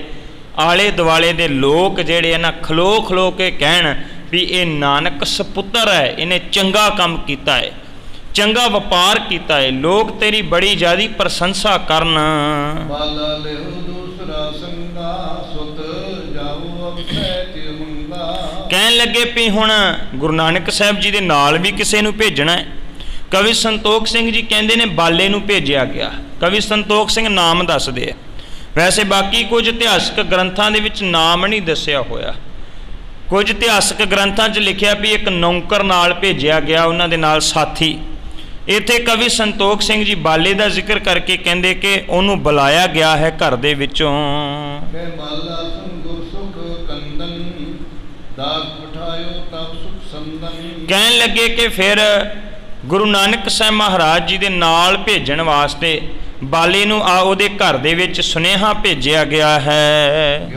ਆਲੇ ਦੁਆਲੇ ਦੇ ਲੋਕ ਜਿਹੜੇ ਇਹਨਾਂ ਖਲੋ ਖਲੋ ਕੇ ਕਹਿਣ ਵੀ ਇਹ ਨਾਨਕ ਸਪੁੱਤਰ ਹੈ, ਇਹਨੇ ਚੰਗਾ ਕੰਮ ਕੀਤਾ ਹੈ, ਚੰਗਾ ਵਪਾਰ ਕੀਤਾ ਹੈ, ਲੋਕ ਤੇਰੀ ਬੜੀ ਜ਼ਿਆਦਾ ਪ੍ਰਸ਼ੰਸਾ ਕਰਨ। ਕਹਿਣ ਲੱਗੇ ਵੀ ਹੁਣ ਗੁਰੂ ਨਾਨਕ ਸਾਹਿਬ ਜੀ ਦੇ ਨਾਲ ਵੀ ਕਿਸੇ ਨੂੰ ਭੇਜਣਾ ਹੈ। ਕਵੀ ਸੰਤੋਖ ਸਿੰਘ ਜੀ ਕਹਿੰਦੇ ਨੇ ਬਾਲੇ ਨੂੰ ਭੇਜਿਆ ਗਿਆ। ਕਵੀ ਸੰਤੋਖ ਸਿੰਘ ਨਾਮ ਦੱਸਦੇ ਆ, ਵੈਸੇ ਬਾਕੀ ਕੁਝ ਇਤਿਹਾਸਕ ਗ੍ਰੰਥਾਂ ਦੇ ਵਿੱਚ ਨਾਮ ਨਹੀਂ ਦੱਸਿਆ ਹੋਇਆ। ਕੁਝ ਇਤਿਹਾਸਕ ਗ੍ਰੰਥਾਂ 'ਚ ਲਿਖਿਆ ਵੀ ਇੱਕ ਨੌਕਰ ਨਾਲ ਭੇਜਿਆ ਗਿਆ, ਉਹਨਾਂ ਦੇ ਨਾਲ ਸਾਥੀ। ਇੱਥੇ ਕਵੀ ਸੰਤੋਖ ਸਿੰਘ ਜੀ ਬਾਲੇ ਦਾ ਜ਼ਿਕਰ ਕਰਕੇ ਕਹਿੰਦੇ ਕਿ ਉਹਨੂੰ ਬੁਲਾਇਆ ਗਿਆ ਹੈ ਘਰ ਦੇ ਵਿੱਚੋਂ। ਕਹਿਣ ਲੱਗੇ ਕਿ ਫਿਰ ਗੁਰੂ ਨਾਨਕ ਸਾਹਿਬ ਮਹਾਰਾਜ ਜੀ ਦੇ ਨਾਲ ਭੇਜਣ ਵਾਸਤੇ ਬਾਲੇ ਨੂੰ ਉਹਦੇ ਘਰ ਦੇ ਵਿੱਚ ਸੁਨੇਹਾ ਭੇਜਿਆ ਗਿਆ ਹੈ।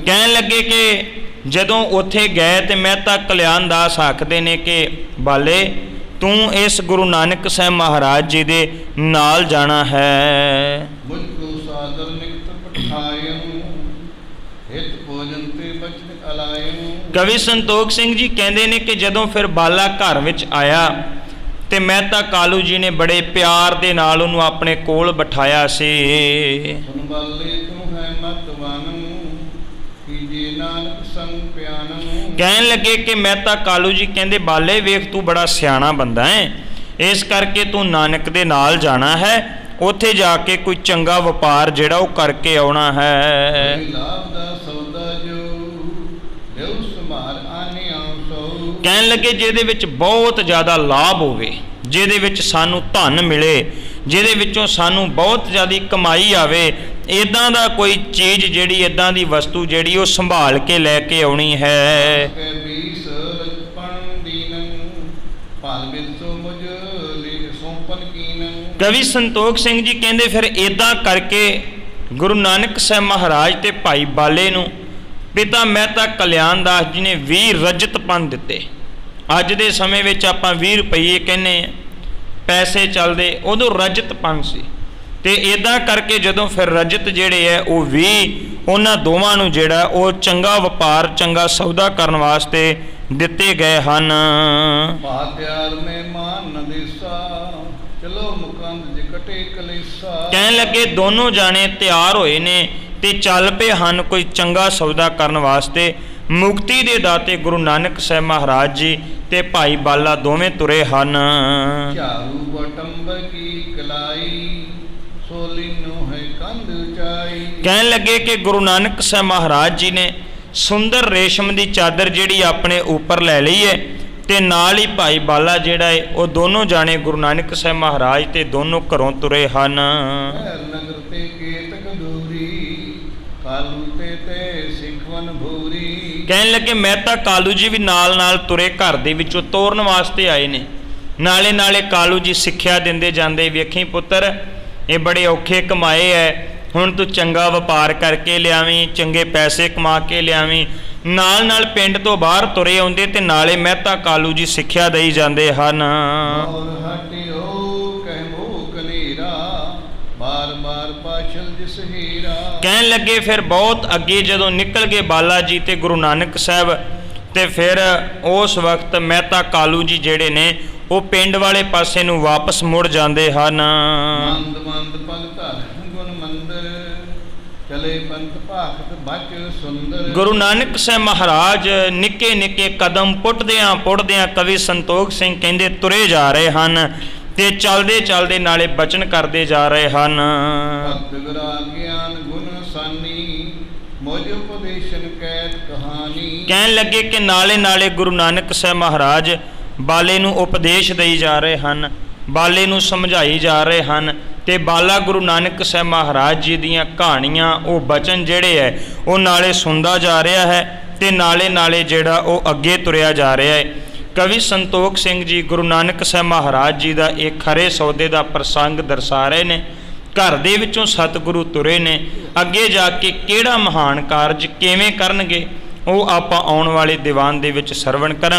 ਕਹਿਣ ਲੱਗੇ ਕਿ ਜਦੋਂ ਉੱਥੇ ਗਏ ਤੇ ਮਹਿਤਾ ਕਲਿਆਣਦਾਸ ਆਖਦੇ ਨੇ ਕਿ ਬਾਲੇ ਤੂੰ ਇਸ ਗੁਰੂ ਨਾਨਕ ਸਾਹਿਬ ਮਹਾਰਾਜ ਜੀ ਦੇ ਨਾਲ ਜਾਣਾ ਹੈ। ਕਵੀ ਸੰਤੋਖ ਸਿੰਘ ਜੀ ਕਹਿੰਦੇ ਨੇ ਕਿ ਜਦੋਂ ਫਿਰ ਬਾਲਾ ਘਰ ਵਿੱਚ ਆਇਆ ਤੇ ਮਹਿਤਾ ਕਾਲੂ ਜੀ ਨੇ ਬੜੇ ਪਿਆਰ ਦੇ ਨਾਲ ਉਹਨੂੰ ਆਪਣੇ ਕੋਲ ਬਿਠਾਇਆ ਸੀ।
ਸੁਨ ਬਾਲੇ ਤੂੰ ਹੈ ਮਤਵਾਨ ਕੀਜੇ ਨਾਨਕ ਸੰਗ ਪਿਆਨ।
ਕਹਿਣ ਲੱਗੇ ਕਿ ਮਹਿਤਾ ਕਾਲੂ ਜੀ ਕਹਿੰਦੇ ਬਾਲੇ ਵੇਖ ਤੂੰ ਬੜਾ ਸਿਆਣਾ ਬੰਦਾ ਹੈ, ਇਸ ਕਰਕੇ ਤੂੰ ਨਾਨਕ ਦੇ ਨਾਲ ਜਾਣਾ ਹੈ, ਉੱਥੇ ਜਾ ਕੇ ਕੋਈ ਚੰਗਾ ਵਪਾਰ ਜਿਹੜਾ ਉਹ ਕਰਕੇ ਆਉਣਾ ਹੈ।
ਲਾਭ ਦਾ ਸੌਦਾ ਜੋ ਲਿਉ ਸੰਭਾਲ ਆਨਿਆ ਸੋ।
ਕਹਿਣ ਲੱਗੇ ਜਿਹਦੇ ਵਿੱਚ ਬਹੁਤ ਜ਼ਿਆਦਾ ਲਾਭ ਹੋਵੇ, ਜਿਹਦੇ ਵਿੱਚ ਸਾਨੂੰ ਧਨ ਮਿਲੇ, ਜਿਹਦੇ ਵਿੱਚੋਂ ਸਾਨੂੰ ਬਹੁਤ ਜ਼ਿਆਦਾ ਕਮਾਈ ਆਵੇ, ਇਦਾਂ ਦਾ ਕੋਈ ਚੀਜ਼ ਜਿਹੜੀ, ਇਦਾਂ ਦੀ ਵਸਤੂ ਜਿਹੜੀ ਉਹ ਸੰਭਾਲ ਕੇ ਲੈ ਕੇ ਆਉਣੀ ਹੈ। ਕਵੀ ਸੰਤੋਖ ਸਿੰਘ ਜੀ ਕਹਿੰਦੇ ਫਿਰ ਇਦਾਂ ਕਰਕੇ ਗੁਰੂ ਨਾਨਕ ਸਾਹਿਬ ਮਹਾਰਾਜ ਤੇ ਭਾਈ ਬਾਲੇ ਨੂੰ ਪਿਤਾ ਮਹਿਤਾ ਕਲਿਆਣ ਦਾਸ ਜੀ ਨੇ 20 ਰਜਤ ਪੰਨ ਦਿੱਤੇ। ਅੱਜ ਦੇ ਸਮੇਂ ਵਿੱਚ ਆਪਾਂ 20 ਰੁਪਏ ਕਹਿੰਦੇ ਆ, ਪੈਸੇ ਚੱਲਦੇ, ਉਦੋਂ ਰਜਤ ਪੰਨ ਸੀ। ਤੇ ਇਦਾਂ ਕਰਕੇ ਜਦੋਂ ਫਿਰ ਰਜਤ ਜਿਹੜੇ ਹੈ ਉਹ 20 ਉਹਨਾਂ ਦੋਵਾਂ ਨੂੰ ਜਿਹੜਾ ਉਹ ਚੰਗਾ ਵਪਾਰ, ਚੰਗਾ ਸੌਦਾ ਕਰਨ ਵਾਸਤੇ ਦਿੱਤੇ ਗਏ ਹਨ। ਕਹਿਣ ਲੱਗੇ ਦੋਨੋਂ ਜਾਣੇ ਤਿਆਰ ਹੋਏ ਨੇ ਤੇ ਚੱਲ ਪਏ ਹਨ ਕੋਈ ਚੰਗਾ ਸੌਦਾ ਕਰਨ ਵਾਸਤੇ। ਮੁਕਤੀ ਦੇ ਦਾਤੇ ਗੁਰੂ ਨਾਨਕ ਸਾਹਿਬ ਮਹਾਰਾਜ ਜੀ ਤੇ ਭਾਈ ਬਾਲਾ ਦੋਵੇਂ ਤੁਰੇ ਹਨ। ਕਹਿਣ ਲੱਗੇ ਕਿ ਗੁਰੂ ਨਾਨਕ ਸਾਹਿਬ ਮਹਾਰਾਜ ਜੀ ਨੇ ਸੁੰਦਰ ਰੇਸ਼ਮ ਦੀ ਚਾਦਰ ਜਿਹੜੀ ਆਪਣੇ ਉੱਪਰ ਲੈ ਲਈ ਹੈ ਤੇ ਨਾਲ ਹੀ ਭਾਈ ਬਾਲਾ ਜਿਹੜਾ ਹੈ ਉਹ ਦੋਨੋਂ ਜਾਣੇ ਗੁਰੂ ਨਾਨਕ ਸਾਹਿਬ ਮਹਾਰਾਜ ਤੇ ਦੋਨੋਂ ਘਰੋਂ ਤੁਰੇ ਹਨ। ਕਹਿਣ ਲੱਗੇ ਮਹਿਤਾ ਕਾਲੂ ਜੀ ਵੀ ਨਾਲ ਨਾਲ ਤੁਰੇ, ਘਰ ਦੇ ਵਿੱਚੋਂ ਤੋਰਨ ਵਾਸਤੇ ਆਏ ਨੇ। ਨਾਲੇ ਨਾਲੇ ਕਾਲੂ ਜੀ ਸਿੱਖਿਆ ਦਿੰਦੇ ਜਾਂਦੇ, ਵੇਖੀ ਪੁੱਤਰ ਇਹ ਬੜੇ ਔਖੇ ਕਮਾਏ ਹੈ, ਹੁਣ ਤੂੰ ਚੰਗਾ ਵਪਾਰ ਕਰਕੇ ਲਿਆਵੀਂ, ਚੰਗੇ ਪੈਸੇ ਕਮਾ ਕੇ ਲਿਆਵੀਂ। ਨਾਲ ਨਾਲ ਪਿੰਡ ਤੋਂ ਬਾਹਰ ਤੁਰੇ ਆਉਂਦੇ ਤੇ ਨਾਲੇ ਮਹਿਤਾ ਕਾਲੂ ਜੀ ਸਿੱਖਿਆ ਦੇਈ ਜਾਂਦੇ ਹਨ। ਕਹਿਣ ਲੱਗੇ ਫਿਰ ਬਹੁਤ ਅੱਗੇ ਜਦੋਂ ਨਿਕਲ ਗਏ ਬਾਲਾ ਜੀ ਤੇ ਗੁਰੂ ਨਾਨਕ ਸਾਹਿਬ, ਤੇ ਫਿਰ ਉਸ ਵਕਤ ਮਹਿਤਾ ਕਾਲੂ ਜੀ ਜਿਹੜੇ ਨੇ ਉਹ ਪਿੰਡ ਵਾਲੇ ਪਾਸੇ ਨੂੰ ਵਾਪਸ ਮੁੜ ਜਾਂਦੇ ਹਨ। ਗੁਰੂ ਨਾਨਕ ਸਾਹਿਬ ਮਹਾਰਾਜ ਨਿੱਕੇ ਨਿੱਕੇ ਕਦਮ ਪੁੱਟਦਿਆਂ ਪੁੱਟਦਿਆਂ ਕਵੀ ਸੰਤੋਖ ਸਿੰਘ ਕਹਿੰਦੇ ਤੁਰੇ ਜਾ ਰਹੇ ਹਨ ਤੇ ਚਲਦੇ ਚਲਦੇ ਨਾਲੇ ਬਚਨ ਕਰਦੇ ਜਾ ਰਹੇ ਹਨ। ਕਹਿਣ ਲੱਗੇ ਕਿ ਨਾਲੇ ਨਾਲੇ ਗੁਰੂ ਨਾਨਕ ਸਾਹਿਬ ਮਹਾਰਾਜ ਬਾਲੇ ਨੂੰ ਉਪਦੇਸ਼ ਦੇਈ ਜਾ ਰਹੇ ਹਨ, ਬਾਲੇ ਨੂੰ ਸਮਝਾਈ ਜਾ ਰਹੇ ਹਨ ਤੇ ਬਾਲਾ ਗੁਰੂ ਨਾਨਕ ਸਾਹਿਬ ਮਹਾਰਾਜ ਜੀ ਦੀਆਂ ਕਹਾਣੀਆਂ, ਉਹ ਬਚਨ ਜਿਹੜੇ ਹੈ ਉਹ ਨਾਲੇ ਸੁਣਦਾ ਜਾ ਰਿਹਾ ਹੈ ਤੇ ਨਾਲੇ ਨਾਲੇ ਜਿਹੜਾ ਉਹ ਅੱਗੇ ਤੁਰਿਆ ਜਾ ਰਿਹਾ ਹੈ। ਕਵੀ ਸੰਤੋਖ ਸਿੰਘ ਜੀ ਗੁਰੂ ਨਾਨਕ ਸਾਹਿਬ ਮਹਾਰਾਜ ਜੀ ਦਾ ਇਹ ਖਰੇ ਸੌਦੇ ਦਾ ਪ੍ਰਸੰਗ ਦਰਸਾ ਰਹੇ ਨੇ। ਘਰ ਦੇ ਵਿੱਚੋਂ ਸਤਿਗੁਰੂ ਤੁਰੇ ਨੇ, ਅੱਗੇ ਜਾ ਕੇ ਕਿਹੜਾ ਮਹਾਨ ਕਾਰਜ ਕਿਵੇਂ ਕਰਨਗੇ ਉਹ ਆਪਾਂ ਆਉਣ ਵਾਲੇ ਦੀਵਾਨ ਦੇ ਵਿੱਚ ਸਰਵਣ ਕਰਾਂਗੇ।